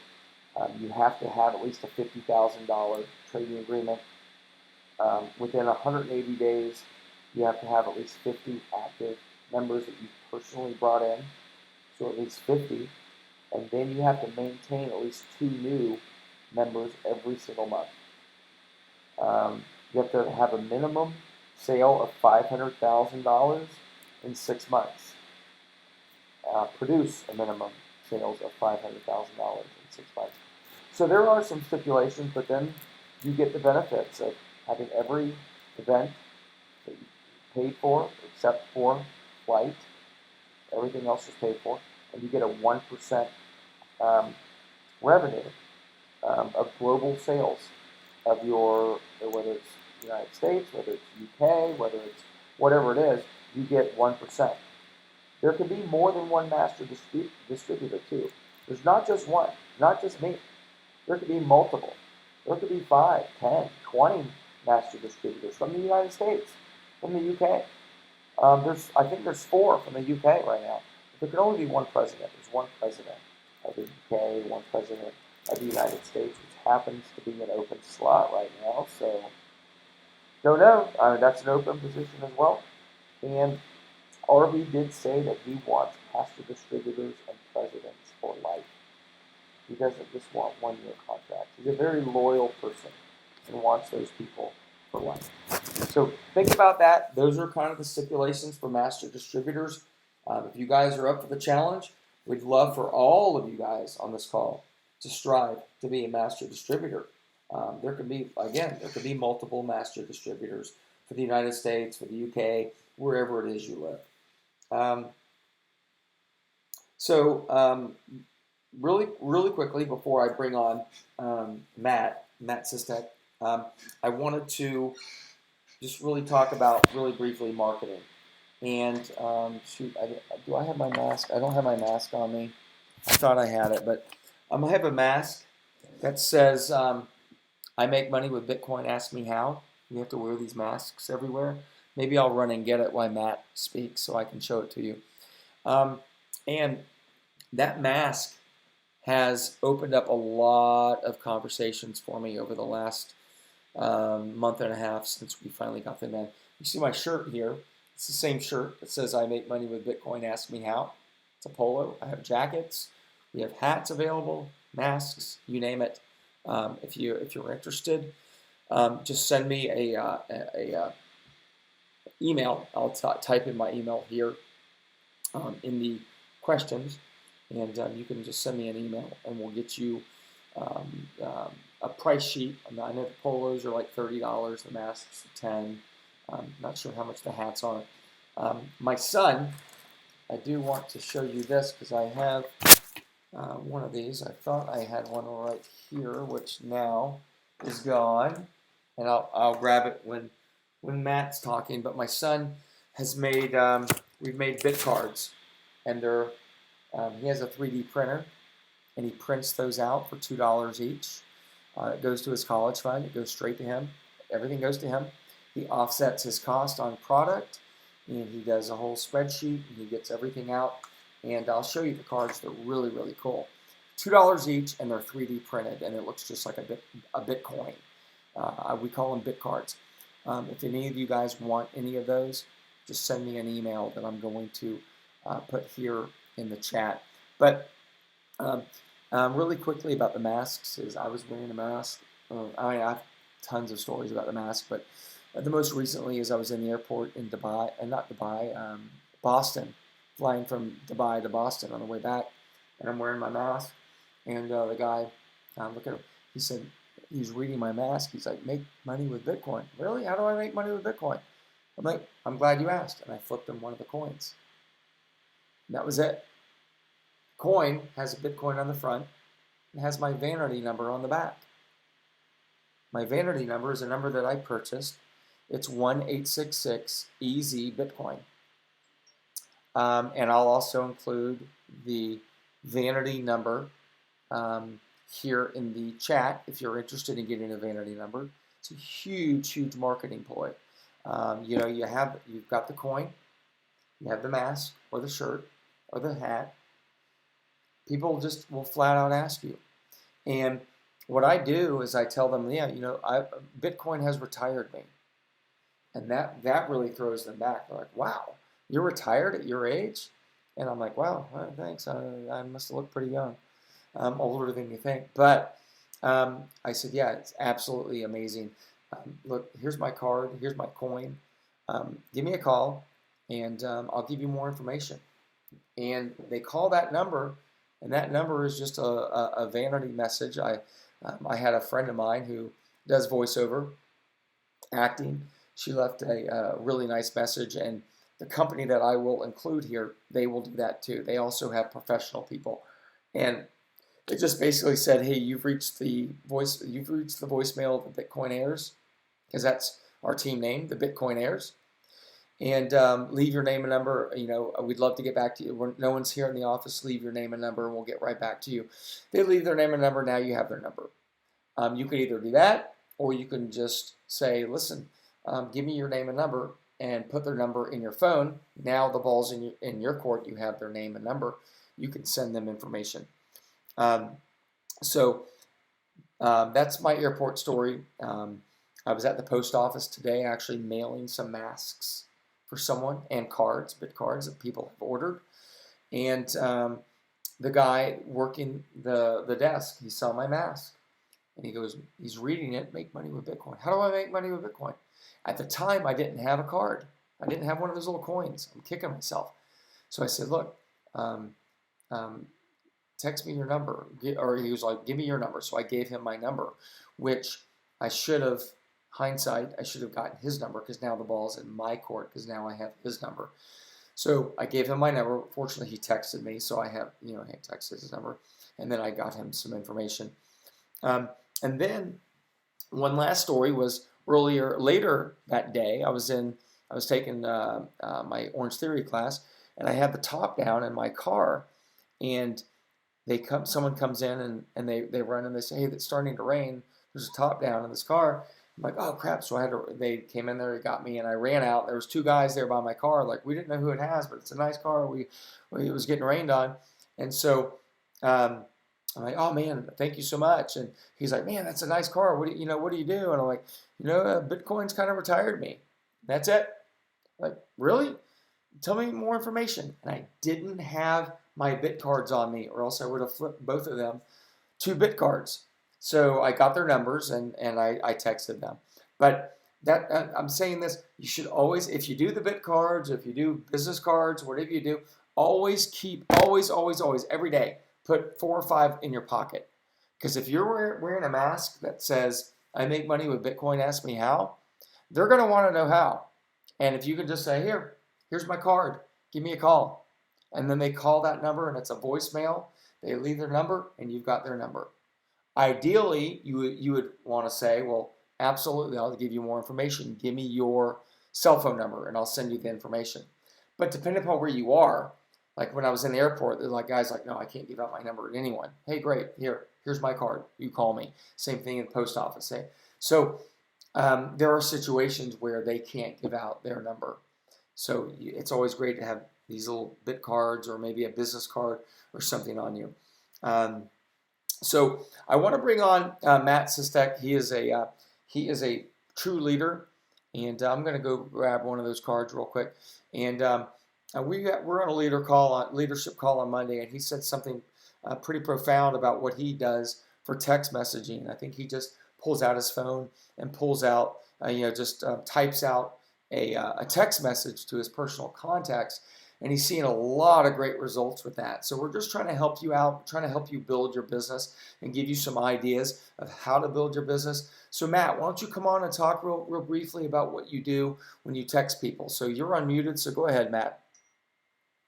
You have to have at least a $50,000 trading agreement. Within 180 days, you have to have at least 50 active members that you've personally brought in, so at least 50. And then you have to maintain at least 2 new members every single month. You have to have a minimum sale of $500,000 in 6 months. Produce a minimum sales of $500,000 in 6 months. So there are some stipulations, but then you get the benefits of having every event that you paid for, except for flight. Everything else is paid for, and you get a 1% revenue of global sales of your, whether it's United States, whether it's UK, whether it's whatever it is, you get 1%. There could be more than one master distributor too. There's not just one, not just me. There could be multiple. There could be 5, 10, 20 master distributors from the United States, from the UK. I think there's 4 from the UK right now. But there could only be one president. There's one president of the UK, one president of the United States, which happens to be an open slot right now. So, don't know. That's an open position as well. And RB did say that he wants master distributors and presidents for life. He doesn't just want one-year contracts. He's a very loyal person and wants those people for life. So think about that. Those are kind of the stipulations for master distributors. If you guys are up for the challenge, we'd love for all of you guys on this call to strive to be a master distributor. There could be multiple master distributors for the United States, for the UK, wherever it is you live. Really quickly before I bring on Matt Sistek, I wanted to just really talk about really briefly marketing. And do I have my mask? I don't have my mask on me. I thought I had it, but I have a mask that says I make money with Bitcoin. Ask me how. We have to wear these masks everywhere. Maybe I'll run and get it while Matt speaks so I can show it to you. And that mask has opened up a lot of conversations for me over the last month and a half since we finally got them in. You see my shirt here. It's the same shirt that says I make money with Bitcoin. Ask me how. It's a polo. I have jackets. We have hats available, masks, you name it. If you're interested, just send me a email. I'll type in my email here in the questions, and you can just send me an email, and we'll get you a price sheet. I know the polos are like $30, the masks are $10. Not sure how much the hats are. My son, I do want to show you this because I have one of these. I thought I had one right here, which now is gone, and I'll grab it when Matt's talking. But my son has made we've made bit cards, and they're he has a 3D printer, and he prints those out for $2 each. It goes to his college fund. It goes straight to him. Everything goes to him. He offsets his cost on product, and he does a whole spreadsheet, and he gets everything out. And I'll show you the cards. They're really, really cool. $2 each, and they're 3D printed, and it looks just like a Bitcoin. We call them bit cards. If any of you guys want any of those, just send me an email that I'm going to put here in the chat. But really quickly about the masks is I was wearing a mask. I have tons of stories about the mask, but the most recently is I was in the airport in Dubai, Boston, flying from Dubai to Boston on the way back, and I'm wearing my mask, and the guy, look at him, he said, he's reading my mask, he's like, make money with Bitcoin. Really? How do I make money with Bitcoin? I'm like, I'm glad you asked, and I flipped him one of the coins. And that was it. Coin has a Bitcoin on the front, and has my vanity number on the back. My vanity number is a number that I purchased. It's 1866 EZ Bitcoin. And I'll also include the vanity number here in the chat if you're interested in getting a vanity number. It's a huge, huge marketing ploy. You've got the coin, you have the mask or the shirt, or the hat, people just will flat out ask you. And what I do is I tell them, yeah, Bitcoin has retired me. And that really throws them back. They're like, wow, you're retired at your age? And I'm like, wow, thanks. I must have looked pretty young. I'm older than you think. But I said, yeah, it's absolutely amazing. Look, here's my card. Here's my coin. Give me a call, and I'll give you more information. And they call that number, and that number is just a vanity message. I had a friend of mine who does voiceover acting. She left a really nice message, and the company that I will include here, they will do that too. They also have professional people, and it just basically said, "Hey, you've reached the voicemail of the Bitcoin Heirs," because that's our team name, the Bitcoin Heirs. And leave your name and number. We'd love to get back to you. No one's here in the office. Leave your name and number, and we'll get right back to you. They leave their name and number. Now you have their number. You can either do that, or you can just say, listen, give me your name and number, and put their number in your phone. Now the ball's in your court. You have their name and number. You can send them information. So that's my airport story. I was at the post office today actually mailing some masks for someone and bit cards that people have ordered. And the guy working the desk, he saw my mask. And he goes, he's reading it, make money with Bitcoin. How do I make money with Bitcoin? At the time, I didn't have a card. I didn't have one of those little coins. I'm kicking myself. So I said, look, text me your number. Or he was like, give me your number. So I gave him my number, which I should have, hindsight, I should have gotten his number, because now the ball's in my court, because now I have his number. So I gave him my number. Fortunately, he texted me, so I have, he texted his number, and then I got him some information. And then one last story was later that day, I was taking my Orange Theory class, and I had the top down in my car, and someone comes in and they run and they say, hey, it's starting to rain. There's a top down in this car. I'm like, oh crap! So they came in there, they got me, and I ran out. There was two guys there by my car. Like, we didn't know who it has, but it's a nice car. It was getting rained on, and so I'm like, oh man, thank you so much. And he's like, man, that's a nice car. What do you do? And I'm like, Bitcoin's kind of retired me. That's it. Like, really? Tell me more information. And I didn't have my bit cards on me, or else I would have flipped both of them to bit cards. So I got their numbers and I texted them. But I'm saying this, you should always, if you do the bit cards, if you do business cards, whatever you do, always every day, put 4 or 5 in your pocket. Because if you're wearing a mask that says, I make money with Bitcoin, ask me how, they're going to want to know how. And if you can just say, here's my card, give me a call. And then they call that number and it's a voicemail. They leave their number and you've got their number. Ideally, you would want to say, well, absolutely, I'll give you more information. Give me your cell phone number and I'll send you the information. But depending upon where you are, like when I was in the airport, there's like guys like, no, I can't give out my number to anyone. Hey, great, here's my card. You call me. Same thing in the post office. So there are situations where they can't give out their number. So it's always great to have these little bit cards or maybe a business card or something on you. So I want to bring on Matt Sistek. He is a true leader, and I'm going to go grab one of those cards real quick. And we're on a leadership call on Monday, and he said something pretty profound about what he does for text messaging. I think he just pulls out his phone and pulls out, types out a text message to his personal contacts. And he's seeing a lot of great results with that. So we're just trying to help you out, trying to help you build your business and give you some ideas of how to build your business. So Matt, why don't you come on and talk real briefly about what you do when you text people. So you're unmuted, so go ahead, Matt.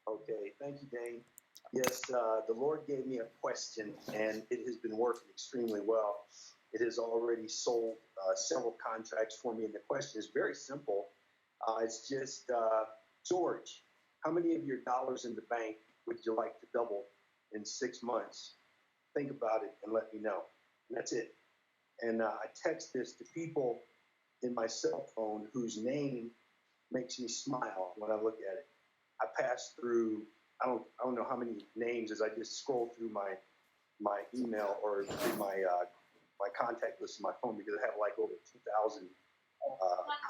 Okay, thank you, Dane. Yes, the Lord gave me a question, and it has been working extremely well. It has already sold several contracts for me, and the question is very simple. It's just, George, how many of your dollars in the bank would you like to double in 6 months? Think about it and let me know. And that's it. And I text this to people in my cell phone whose name makes me smile when I look at it. I pass through I don't know how many names as I just scroll through my email or through my contact list on my phone, because I have like over 2,000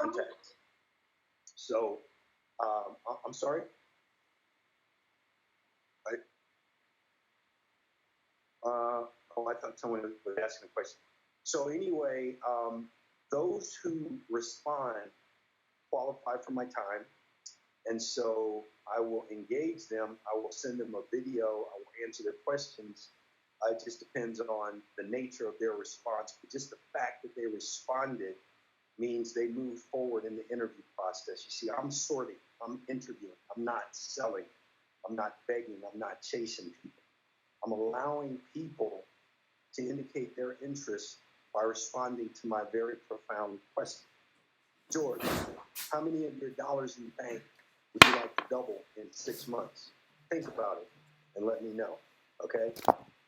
contacts. So I'm sorry. I thought someone was asking a question. So anyway, those who respond qualify for my time. And so I will engage them. I will send them a video. I will answer their questions. It just depends on the nature of their response. But just the fact that they responded means they move forward in the interview process. You see, I'm sorting. I'm interviewing. I'm not selling. I'm not begging. I'm not chasing people. I'm allowing people to indicate their interest by responding to my very profound question. George, how many of your dollars in the bank would you like to double in 6 months? Think about it and let me know, okay?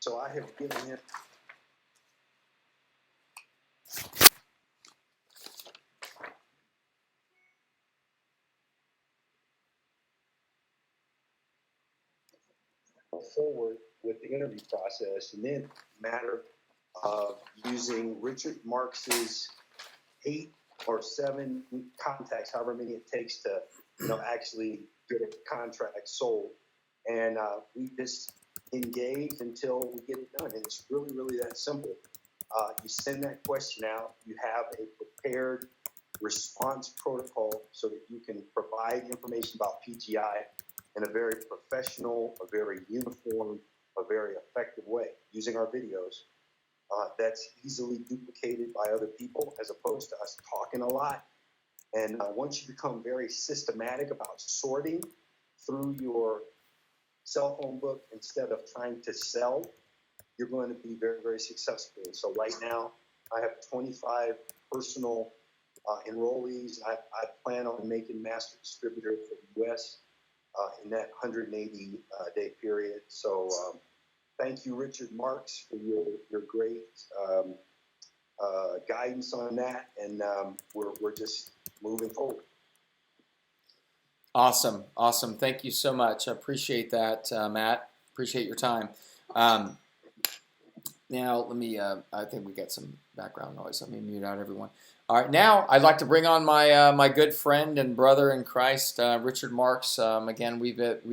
So I have given him forward with the interview process, and then matter of using Richard Marx's 8 or 7 contacts, however many it takes to, actually get a contract sold. And we just engage until we get it done. And it's really, really that simple. You send that question out. You have a prepared response protocol so that you can provide information about PGI in a very professional, a very uniform, a very effective way using our videos. That's easily duplicated by other people as opposed to us talking a lot. And once you become very systematic about sorting through your cell phone book instead of trying to sell, you're going to be very, very successful. So right now, I have 25 personal enrollees. I plan on making master distributor for the U.S. In that 180-day period. So thank you, Richard Marks, for your great guidance on that, and we're just moving forward. Awesome. Thank you so much. I appreciate that, Matt. Appreciate your time. Now, let me, I think we got some background noise. Let me mute out everyone. All right, now I'd like to bring on my my good friend and brother in Christ, Richard Marks. Again, we've been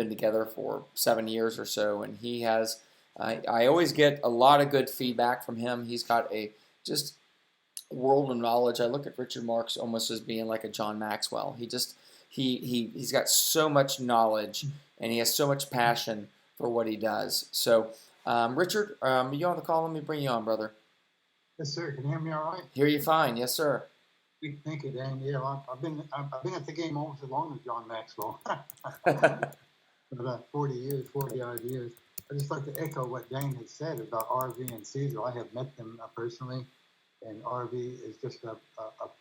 together for 7 years or so, and he has, I always get a lot of good feedback from him. He's got a just world of knowledge. I look at Richard Marks almost as being like a John Maxwell. He's got so much knowledge, and he has so much passion for what he does. So, Richard, are you on the call? Let me bring you on, brother. Yes, sir. Can you hear me all right? Hear you fine. Yes, sir. Thank you, Dan. Yeah, I've been at the game almost as long as John Maxwell. For about 40 odd years. I just like to echo what Dan had said about RV and Caesar. I have met them personally, and RV is just a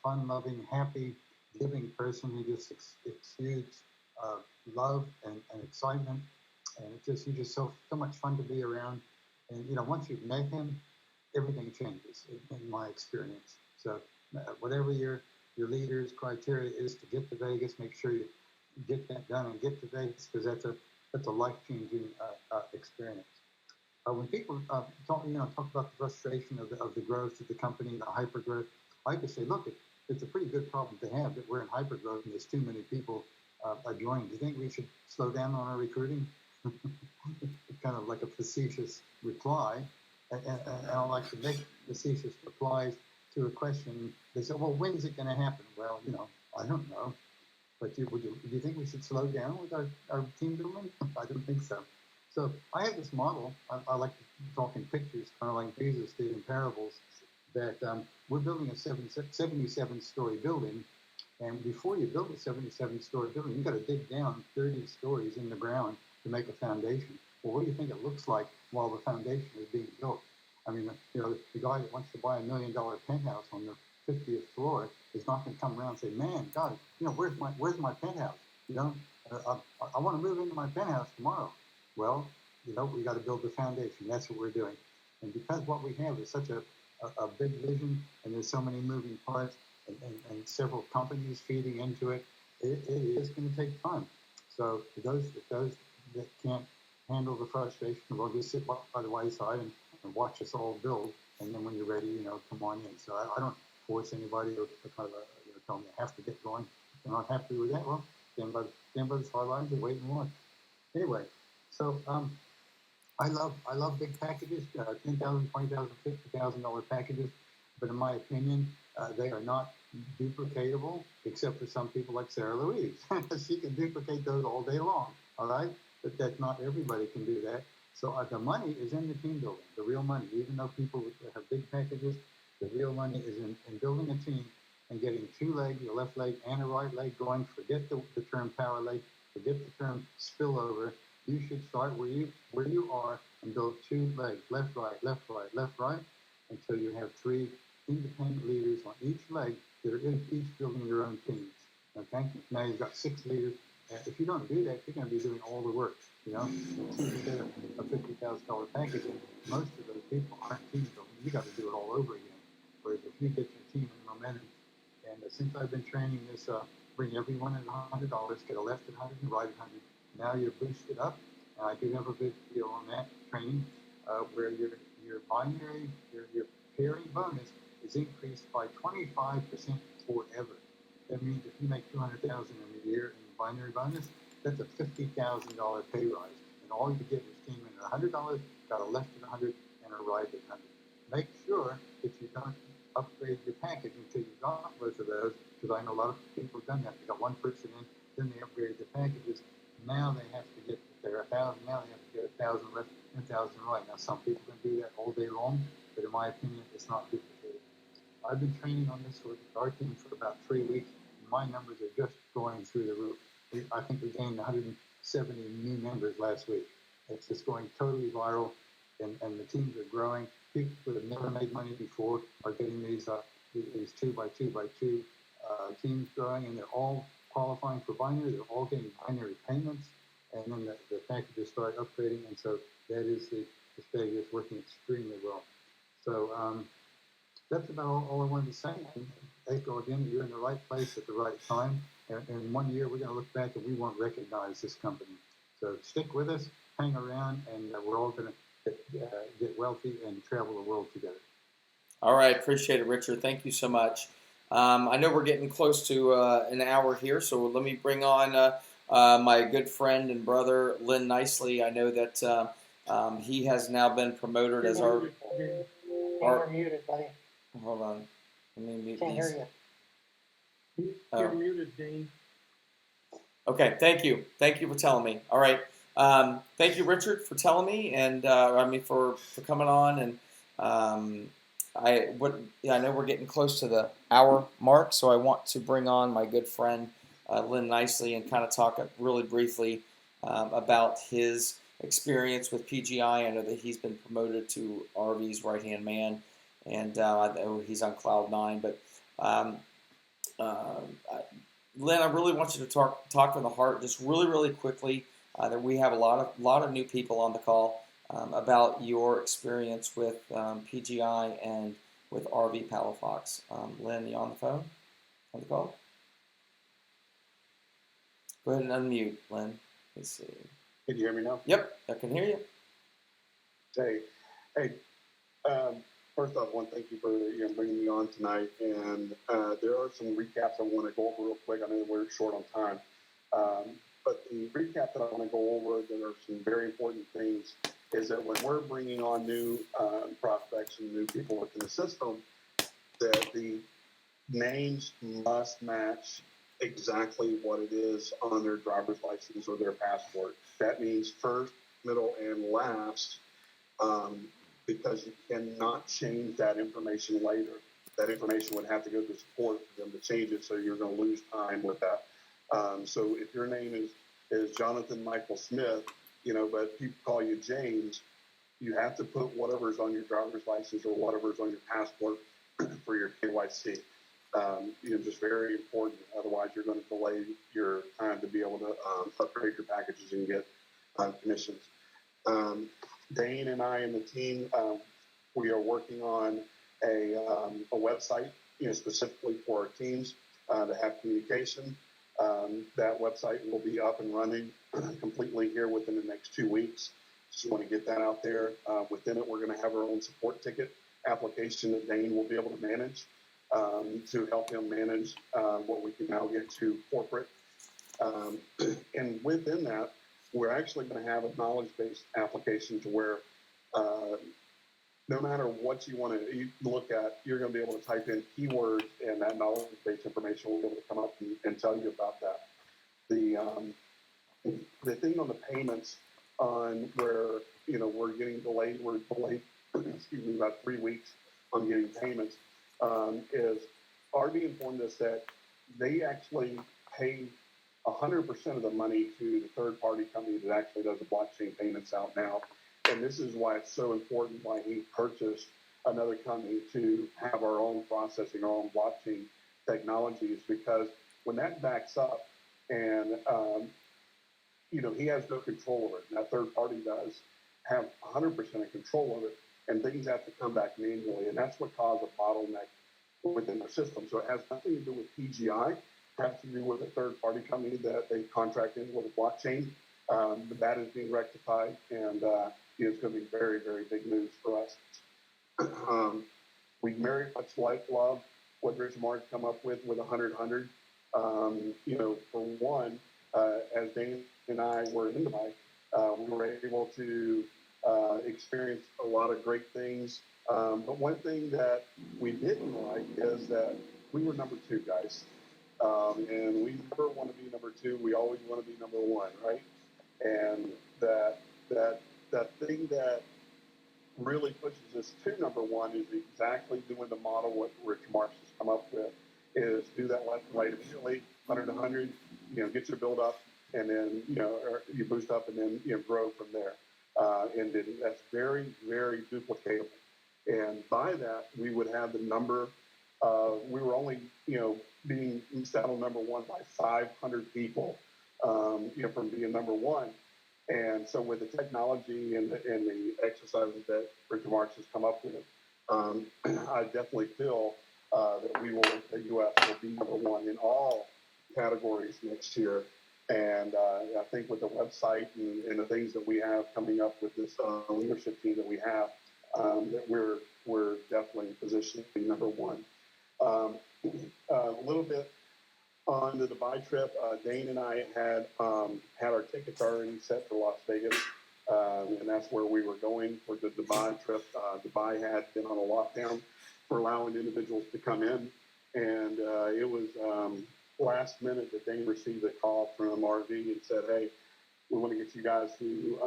fun-loving, happy, giving person who just exudes love and excitement, and he's just so much fun to be around. And once you've met him, everything changes in my experience. So whatever your leader's criteria is to get to Vegas, make sure you get that done and get to Vegas, because that's a life-changing experience. When people talk about the frustration of the growth of the company, the hyper growth, I like to say, look, it's a pretty good problem to have that we're in hyper growth and there's too many people joining. Do you think we should slow down on our recruiting? Kind of like a facetious reply. And I like to make facetious replies to a question. They say, well, when is it going to happen? Well, I don't know. But do you think we should slow down with our team building? I don't think so. So I have this model. I like to talk in pictures, kind of like Jesus did in parables, that we're building a 77-story building. And before you build a 77-story building, you've got to dig down 30 stories in the ground to make a foundation. Well, what do you think it looks like while the foundation is being built? I mean, the guy that wants to buy $1 million penthouse on the 50th floor is not going to come around and say, man, God, where's my penthouse? I want to move into my penthouse tomorrow. Well, we got to build the foundation. That's what we're doing. And because what we have is such a big vision, and there's so many moving parts and several companies feeding into it, it is going to take time. So those that can't handle the frustration, will just sit by the wayside and watch us all build. And then when you're ready, come on in. So I don't force anybody to kind of tell me I have to get going. If they're not happy with that, well, stand by the sidelines and wait and watch. Anyway, so I love big packages, $10,000, $20,000, $50,000 packages, but in my opinion, they are not duplicatable, except for some people like Sarah Louise. She can duplicate those all day long, all right? But that not everybody can do that. So the money is in the team building, the real money. Even though people have big packages, the real money is in building a team and getting two legs, a left leg and a right leg going. Forget the term power leg, forget the term spillover. You should start where you are and build two legs, left, right, left, right, left, right, until you have three independent leaders on each leg that are each building their own teams. Okay? Now you've got six leaders. If you don't do that, you're going to be doing all the work. Until you get a $50,000 package, and most of those people aren't team building. You got to do it all over again. Whereas if you get your team in momentum, and since I've been training this, bring everyone at $100, get a left at 100 and right at 100. Now you're boosted up. And I do have a video on that training where your binary, your pairing bonus is increased by 25% forever. That means if you make $200,000 in a year in binary bonus, that's a $50,000 pay rise. And all you get is came in at $100, got a left at 100, and a right at 100. Make sure that you don't upgrade your package until you got both of those, because I know a lot of people have done that. They got one person in, then they upgraded their packages. Now they have to get, if they're 1,000, now they have to get 1,000 left and 1,000 right. Now some people can do that all day long, but in my opinion, it's not duplicated. I've been training on this with our team for about 3 weeks, and my numbers are just going through the roof. I think we gained 170 new members last week. It's just going totally viral, and the teams are growing. People that have never made money before are getting these 2x2x2 teams growing, and they're all qualifying for binary. They're all getting binary payments, and then the packages start upgrading, and so that is the strategy that's working extremely well. So that's about all I wanted to say. And echo again, you're in the right place at the right time. And in 1 year, we're going to look back and we won't recognize this company. So stick with us, hang around, and we're all going to get wealthy and travel the world together. All right, appreciate it, Richard. Thank you so much. I know we're getting close to an hour here, so let me bring on my good friend and brother, Lynn Nicely. I know that he has now been promoted as our... You're muted, buddy. Hold on. Let me mute Can't these. hear you. You're muted, Dane. Okay, thank you. Thank you for telling me. All right. Thank you, Richard, for telling me, and for coming on. And I know we're getting close to the hour mark, so I want to bring on my good friend Lynn Nicely and kind of talk really briefly about his experience with PGI. I know that he's been promoted to RV's right-hand man, and he's on cloud 9. But Lynn, I really want you to talk from the heart, just really quickly. That we have a lot of new people on the call about your experience with PGI and with RV Palafox. Lynn, you on the phone? On the call? Go ahead and unmute, Lynn. Let's see. Can you hear me now? Yep, I can hear you. Hey, first off, I want to thank you for bringing me on tonight. And there are some recaps I want to go over real quick. I know we're short on time. But the recap that I want to go over, there are some very important things, is that when we're bringing on new prospects and new people within the system, that the names must match exactly what it is on their driver's license or their passport. That means first, middle, and last, because you cannot change that information later. That information would have to go to support for them to change it, so you're going to lose time with that. So if your name is Jonathan Michael Smith, but people call you James, you have to put whatever's on your driver's license or whatever's on your passport for your KYC. Just very important. Otherwise, you're going to delay your time to be able to upgrade your packages and get commissions. Dane and I and the team, we are working on a website, specifically for our teams to have communication. That website will be up and running completely here within the next 2 weeks. Just want to get that out there. Within it, we're going to have our own support ticket application that Dane will be able to manage to help him manage what we can now get to corporate. And within that, we're actually going to have a knowledge-based application to where no matter what you want to look at, you're going to be able to type in keywords, and that knowledge-based information will be able to come up and tell you about that. The thing on the payments on where, we're getting delayed, excuse me, about 3 weeks on getting payments, is RV informed us that they actually pay 100% of the money to the third-party company that actually does the blockchain payments out now. And this is why it's so important why he purchased another company to have our own processing, our own blockchain technologies, because when that backs up and, he has no control over it, and that third party does have 100% of control of it, and things have to come back manually, and that's what caused a bottleneck within our system. So it has nothing to do with PGI. It has to do with a third-party company that they contract in with a blockchain. But that is being rectified, and it's going to be very, very big news for us. We very much love what Rich Mark come up with 100-100. For one, as Dane and I were in Dubai, we were able to experience a lot of great things. But one thing that we didn't like is that we were number 2, guys. And we never want to be number 2. We always want to be number 1, right? And that thing that really pushes us to number 1 is exactly doing the model what Rich Marks has come up with, is do that left and right immediately, 100-100, get your build up, and then, or you boost up and then, grow from there. And then that's very, very duplicatable. And by that, we would have the number, we were only, being saddled number 1 by 500 people, from being number 1. And so with the technology and the exercises that Richard Marks has come up with, I definitely feel that the U.S. will be number 1 in all categories next year. And I think with the website and the things that we have coming up with this leadership team that we have, that we're definitely positioned to be number 1. A little bit on the Dubai trip, Dane and I had our tickets already set for Las Vegas, and that's where we were going for the Dubai trip. Dubai had been on a lockdown for allowing individuals to come in, and it was last minute that Dane received a call from RV and said, "Hey, we want to get you guys to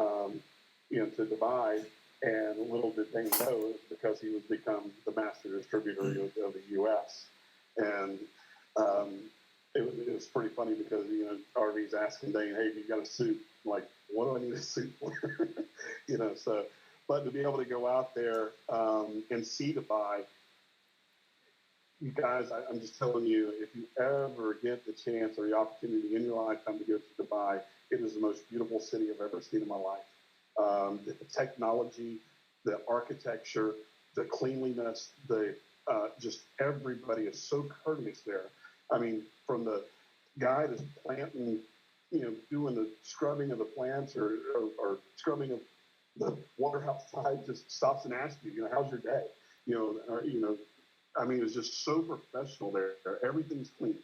to Dubai." And little did Dane know, because he was become the master distributor of the U.S. And it was pretty funny because, RV's asking Dane, "Hey, you got a suit?" I'm like, what do I need a suit for? So, but to be able to go out there and see Dubai, you guys, I'm just telling you, if you ever get the chance or the opportunity in your lifetime to go to Dubai, it is the most beautiful city I've ever seen in my life. The technology, the architecture, the cleanliness, just everybody is so courteous there. I mean, from the guy that's planting, doing the scrubbing of the plants or scrubbing of the water outside, just stops and asks you, how's your day? I mean, it's just so professional there. Everything's clean.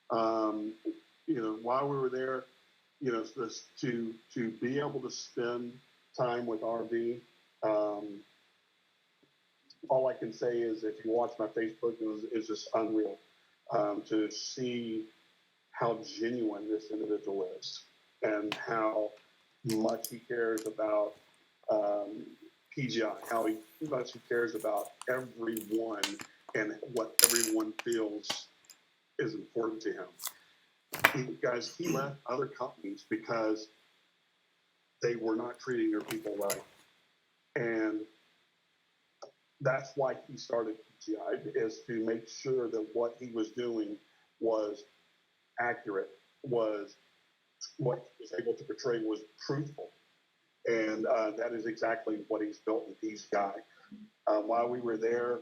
While we were there, to be able to spend time with RV, all I can say is, if you watch my Facebook, it's just unreal to see how genuine this individual is and how much he cares about PGI, how much he cares about everyone and what everyone feels is important to him. He left other companies because they were not treating their people right. And that's why he started PGI, is to make sure that what he was doing was accurate, was what he was able to portray was truthful. And that is exactly what he's built in PGI. While we were there,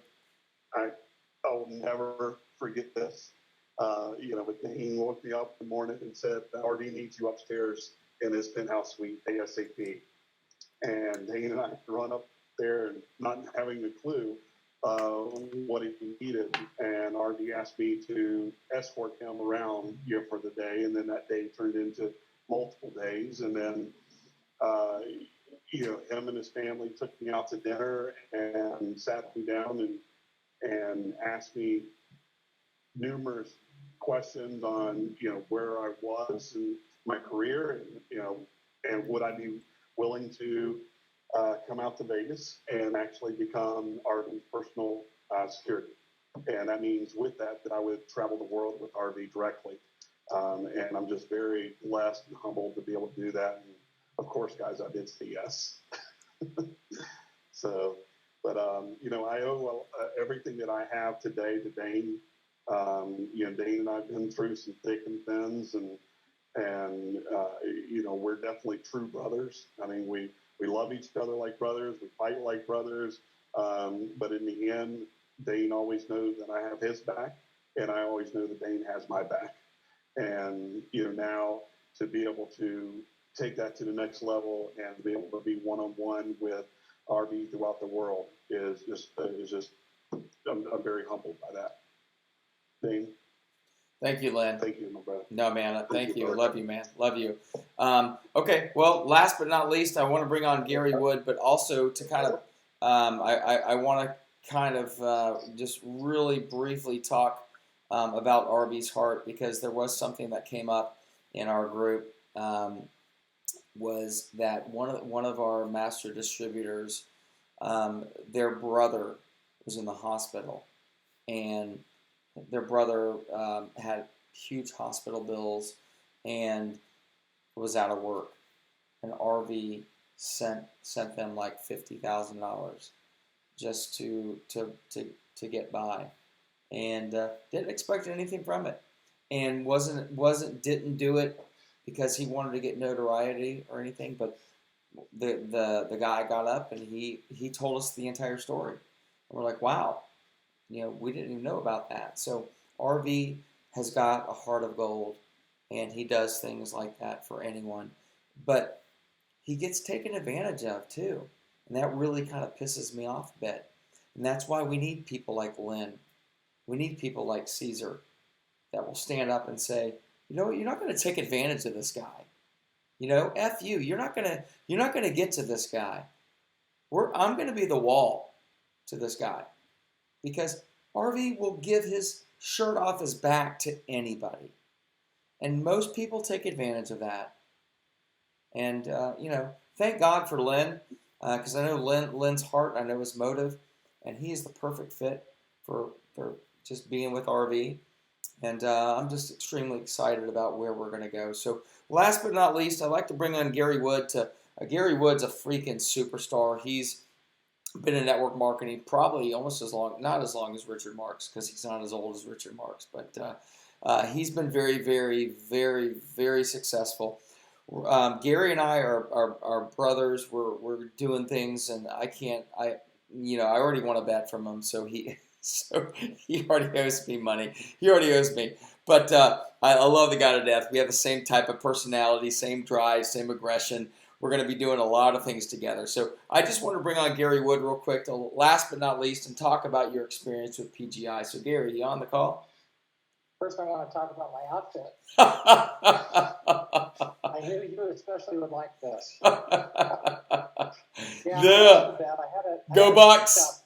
I'll never forget this. But Dane woke me up in the morning and said, RD needs you upstairs in his penthouse suite ASAP. And Dane and I run up there and not having a clue what he needed. And RD asked me to escort him around for the day. And then that day turned into multiple days. And then, him and his family took me out to dinner and sat me down and asked me numerous questions on, where I was in my career and would I be willing to come out to Vegas and actually become RV's personal security. And that means with that I would travel the world with RV directly. And I'm just very blessed and humbled to be able to do that. And of course, guys, I did say yes. So, but, I owe everything that I have today to Dane. Dane and I have been through some thick and thins, and we're definitely true brothers. I mean, we love each other like brothers. We fight like brothers. But in the end, Dane always knows that I have his back, and I always know that Dane has my back. And, now to be able to take that to the next level and be able to be one-on-one with RV throughout the world is just I'm very humbled by that. Dane. Thank you, Lynn. Thank you, my brother. No, man. Thank you. Love you, man. Love you. Okay. Well, last but not least, I want to bring on Gary Wood, but also to kind of, I want to kind of just really briefly talk about RV's heart, because there was something that came up in our group. Was that one of our master distributors, their brother was in the hospital, and their brother had huge hospital bills and was out of work. And RV sent them like $50,000 just to get by, and didn't expect anything from it, and didn't do it because he wanted to get notoriety or anything. But the guy got up and he told us the entire story, and we're like, wow. We didn't even know about that. So RV has got a heart of gold, and he does things like that for anyone. But he gets taken advantage of too, and that really kind of pisses me off a bit. And that's why we need people like Lynn. We need people like Caesar that will stand up and say, you're not going to take advantage of this guy. F you. You're not going to get to this guy. I'm going to be the wall to this guy. Because RV will give his shirt off his back to anybody. And most people take advantage of that. And, thank God for Lynn, because I know Lynn's heart, I know his motive, and he is the perfect fit for just being with RV. And I'm just extremely excited about where we're going to go. So last but not least, I'd like to bring on Gary Wood. Gary Wood's a freaking superstar. He's been in network marketing probably almost not as long as Richard Marks, because he's not as old as Richard Marks, but he's been very, very, very, very successful. Gary and I are brothers. We're doing things, and I already want to bet from him, so he already owes me money. He already owes me. But I love the guy to death. We have the same type of personality, same drive, same aggression. We're going to be doing a lot of things together. So I just want to bring on Gary Wood real quick, to last but not least, and talk about your experience with PGI. So Gary, you on the call? First, I want to talk about my outfit. I knew you especially would like this. Go Bucks!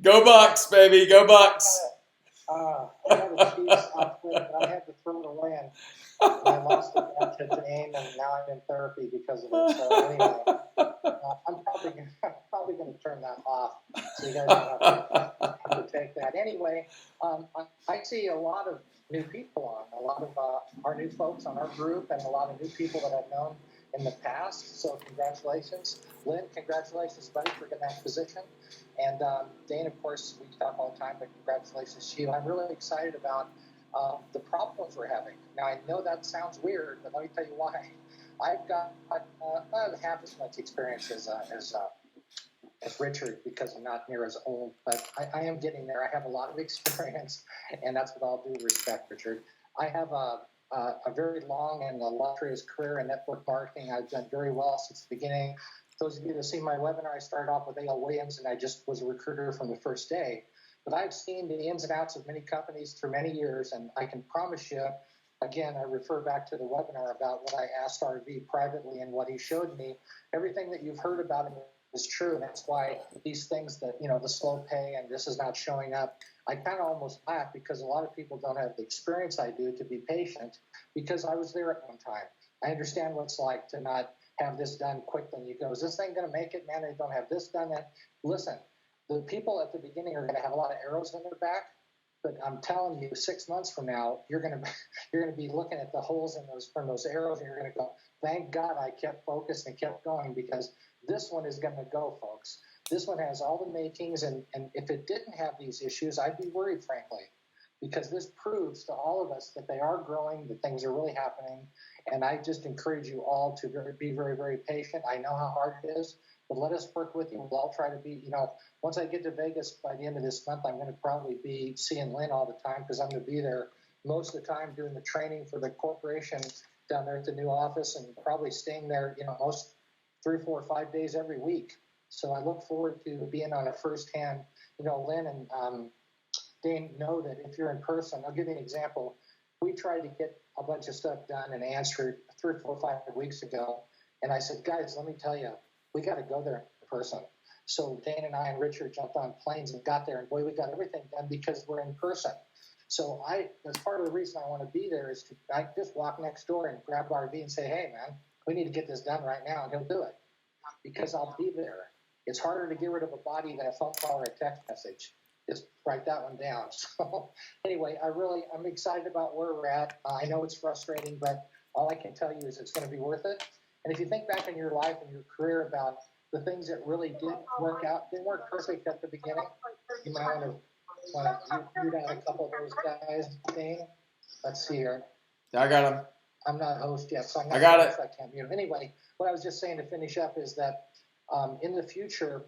Go Bucks, baby! Go Bucks! I had a Chiefs outfit, but I had to throw it away, and I lost it back to Dane, and now I'm in therapy because of it. So anyway, I'm probably going to turn that off, so you guys don't have to take that. Anyway, I see a lot of new people on, a lot of our new folks on our group, and a lot of new people that I've known in the past. So congratulations, Lynn. Congratulations, buddy, for getting that position. And Dane, of course, we talk all the time, but congratulations to you. I'm really excited about the problems we're having. Now, I know that sounds weird, but let me tell you why. I've got half as much experience as as Richard because I'm not near as old, but I am getting there. I have a lot of experience, and that's with all due respect, Richard. I have a very long and illustrious career in network marketing. I've done very well since the beginning. Those of you that see my webinar, I started off with A.L. Williams, and I just was a recruiter from the first day. But I've seen the ins and outs of many companies through many years, and I can promise you, again, I refer back to the webinar about what I asked RV privately and what he showed me. Everything that you've heard about him is true, and that's why these things that, the slow pay and this is not showing up, I kind of almost laugh because a lot of people don't have the experience I do to be patient because I was there at one time. I understand what it's like to not have this done quickly. You go, is this thing going to make it? Man, they don't have this done. That. Listen, the people at the beginning are going to have a lot of arrows in their back, but I'm telling you, 6 months from now, you're going to be looking at the holes in those arrows, and you're going to go, thank God I kept focused and kept going, because this one is going to go, folks. This one has all the makings, and if it didn't have these issues, I'd be worried, frankly, because this proves to all of us that they are growing, that things are really happening, and I just encourage you all to be very, very patient. I know how hard it is, but let us work with you. We'll all try to be, once I get to Vegas by the end of this month, I'm going to probably be seeing Lynn all the time because I'm going to be there most of the time doing the training for the corporation down there at the new office, and probably staying there, most 3, 4, 5 days every week. So I look forward to being on a firsthand, Lynn and Dane know that if you're in person, I'll give you an example. We tried to get a bunch of stuff done and answered 3, 4, 5 weeks ago. And I said, guys, let me tell you, we got to go there in person. So Dane and I and Richard jumped on planes and got there. And boy, we got everything done because we're in person. So that's part of the reason I want to be there is to just walk next door and grab RV and say, hey, man, we need to get this done right now. And he'll do it because I'll be there. It's harder to get rid of a body than a phone call or a text message. Just write that one down. So anyway, I'm excited about where we're at. I know it's frustrating, but all I can tell you is it's going to be worth it. And if you think back in your life and your career about the things that really did work out, they weren't perfect at the beginning. You might want to mute out a couple of those guys, Dane. Let's see here. I got him. I'm not a host yet, so I'm not I got sure it. if I can't mute him. Anyway, what I was just saying to finish up is that in the future,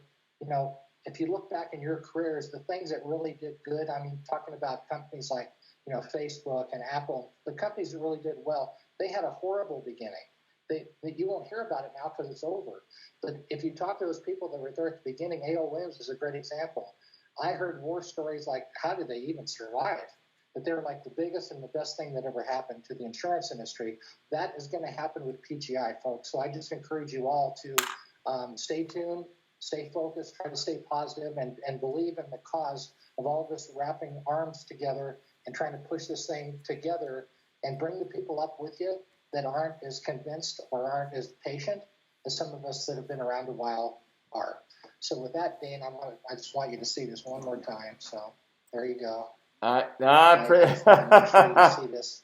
if you look back in your careers, the things that really did good, I mean, talking about companies like, Facebook and Apple, the companies that really did well, they had a horrible beginning. You won't hear about it now because it's over. But if you talk to those people that were there at the beginning, A.O. Williams is a great example. I heard war stories like, how did they even survive? That they're like the biggest and the best thing that ever happened to the insurance industry. That is going to happen with PGI, folks. So I just encourage you all to stay tuned, stay focused, try to stay positive, and believe in the cause of all this wrapping arms together and trying to push this thing together and bring the people up with you that aren't as convinced or aren't as patient as some of us that have been around a while are. So with that, Dane, I just want you to see this one more time. So there you go. I'm sure you see this.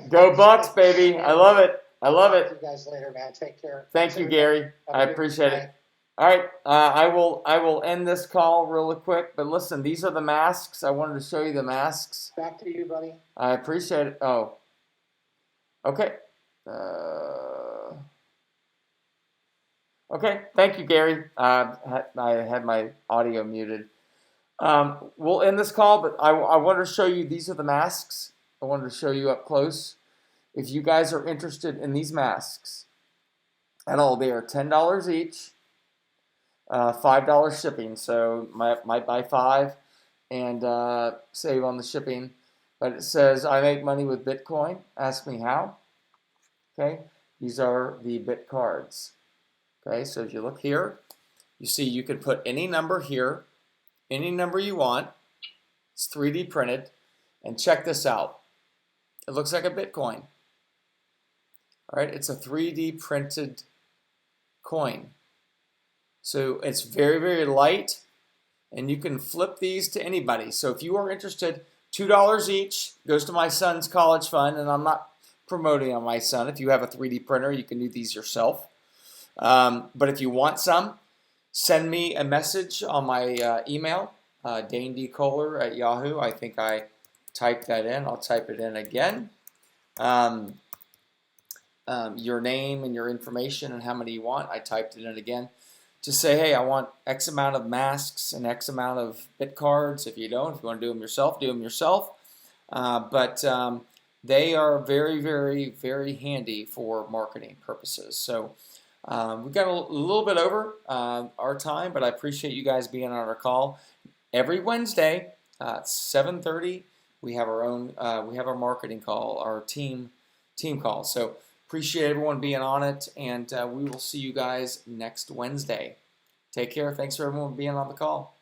Go Bucks, baby. I love it. I love I'll it. talk to you guys later, man. Take care. Thank you, Gary. I appreciate it. Night. All right, I will end this call really quick. But listen, these are the masks. I wanted to show you the masks. Back to you, buddy. I appreciate it. Oh, okay. Okay. Thank you, Gary. I had my audio muted. We'll end this call, but I wanted to show you. These are the masks. I wanted to show you up close. If you guys are interested in these masks at all, they are $10 each. $5 shipping, so might buy 5 and save on the shipping. But it says, I make money with Bitcoin. Ask me how. Okay, these are the Bit cards. Okay, so if you look here, you see you can put any number here, any number you want. It's 3D printed. And check this out. It looks like a Bitcoin. All right, it's a 3D printed coin. So it's very, very light, and you can flip these to anybody. So if you are interested, $2 each goes to my son's college fund, and I'm not promoting on my son. If you have a 3D printer, you can do these yourself. But if you want some, send me a message on my email, danedkohler@yahoo. I think I typed that in. I'll type it in again. Your name and your information and how many you want. I typed it in again. to say, hey, I want X amount of masks and X amount of bit cards. If you want to do them yourself, do them yourself. But they are very, very, very handy for marketing purposes. So we've got a little bit over our time, but I appreciate you guys being on our call. Every Wednesday at 7:30, we have our marketing call, our team call. So appreciate everyone being on it, and we will see you guys next Wednesday. Take care. Thanks for everyone being on the call.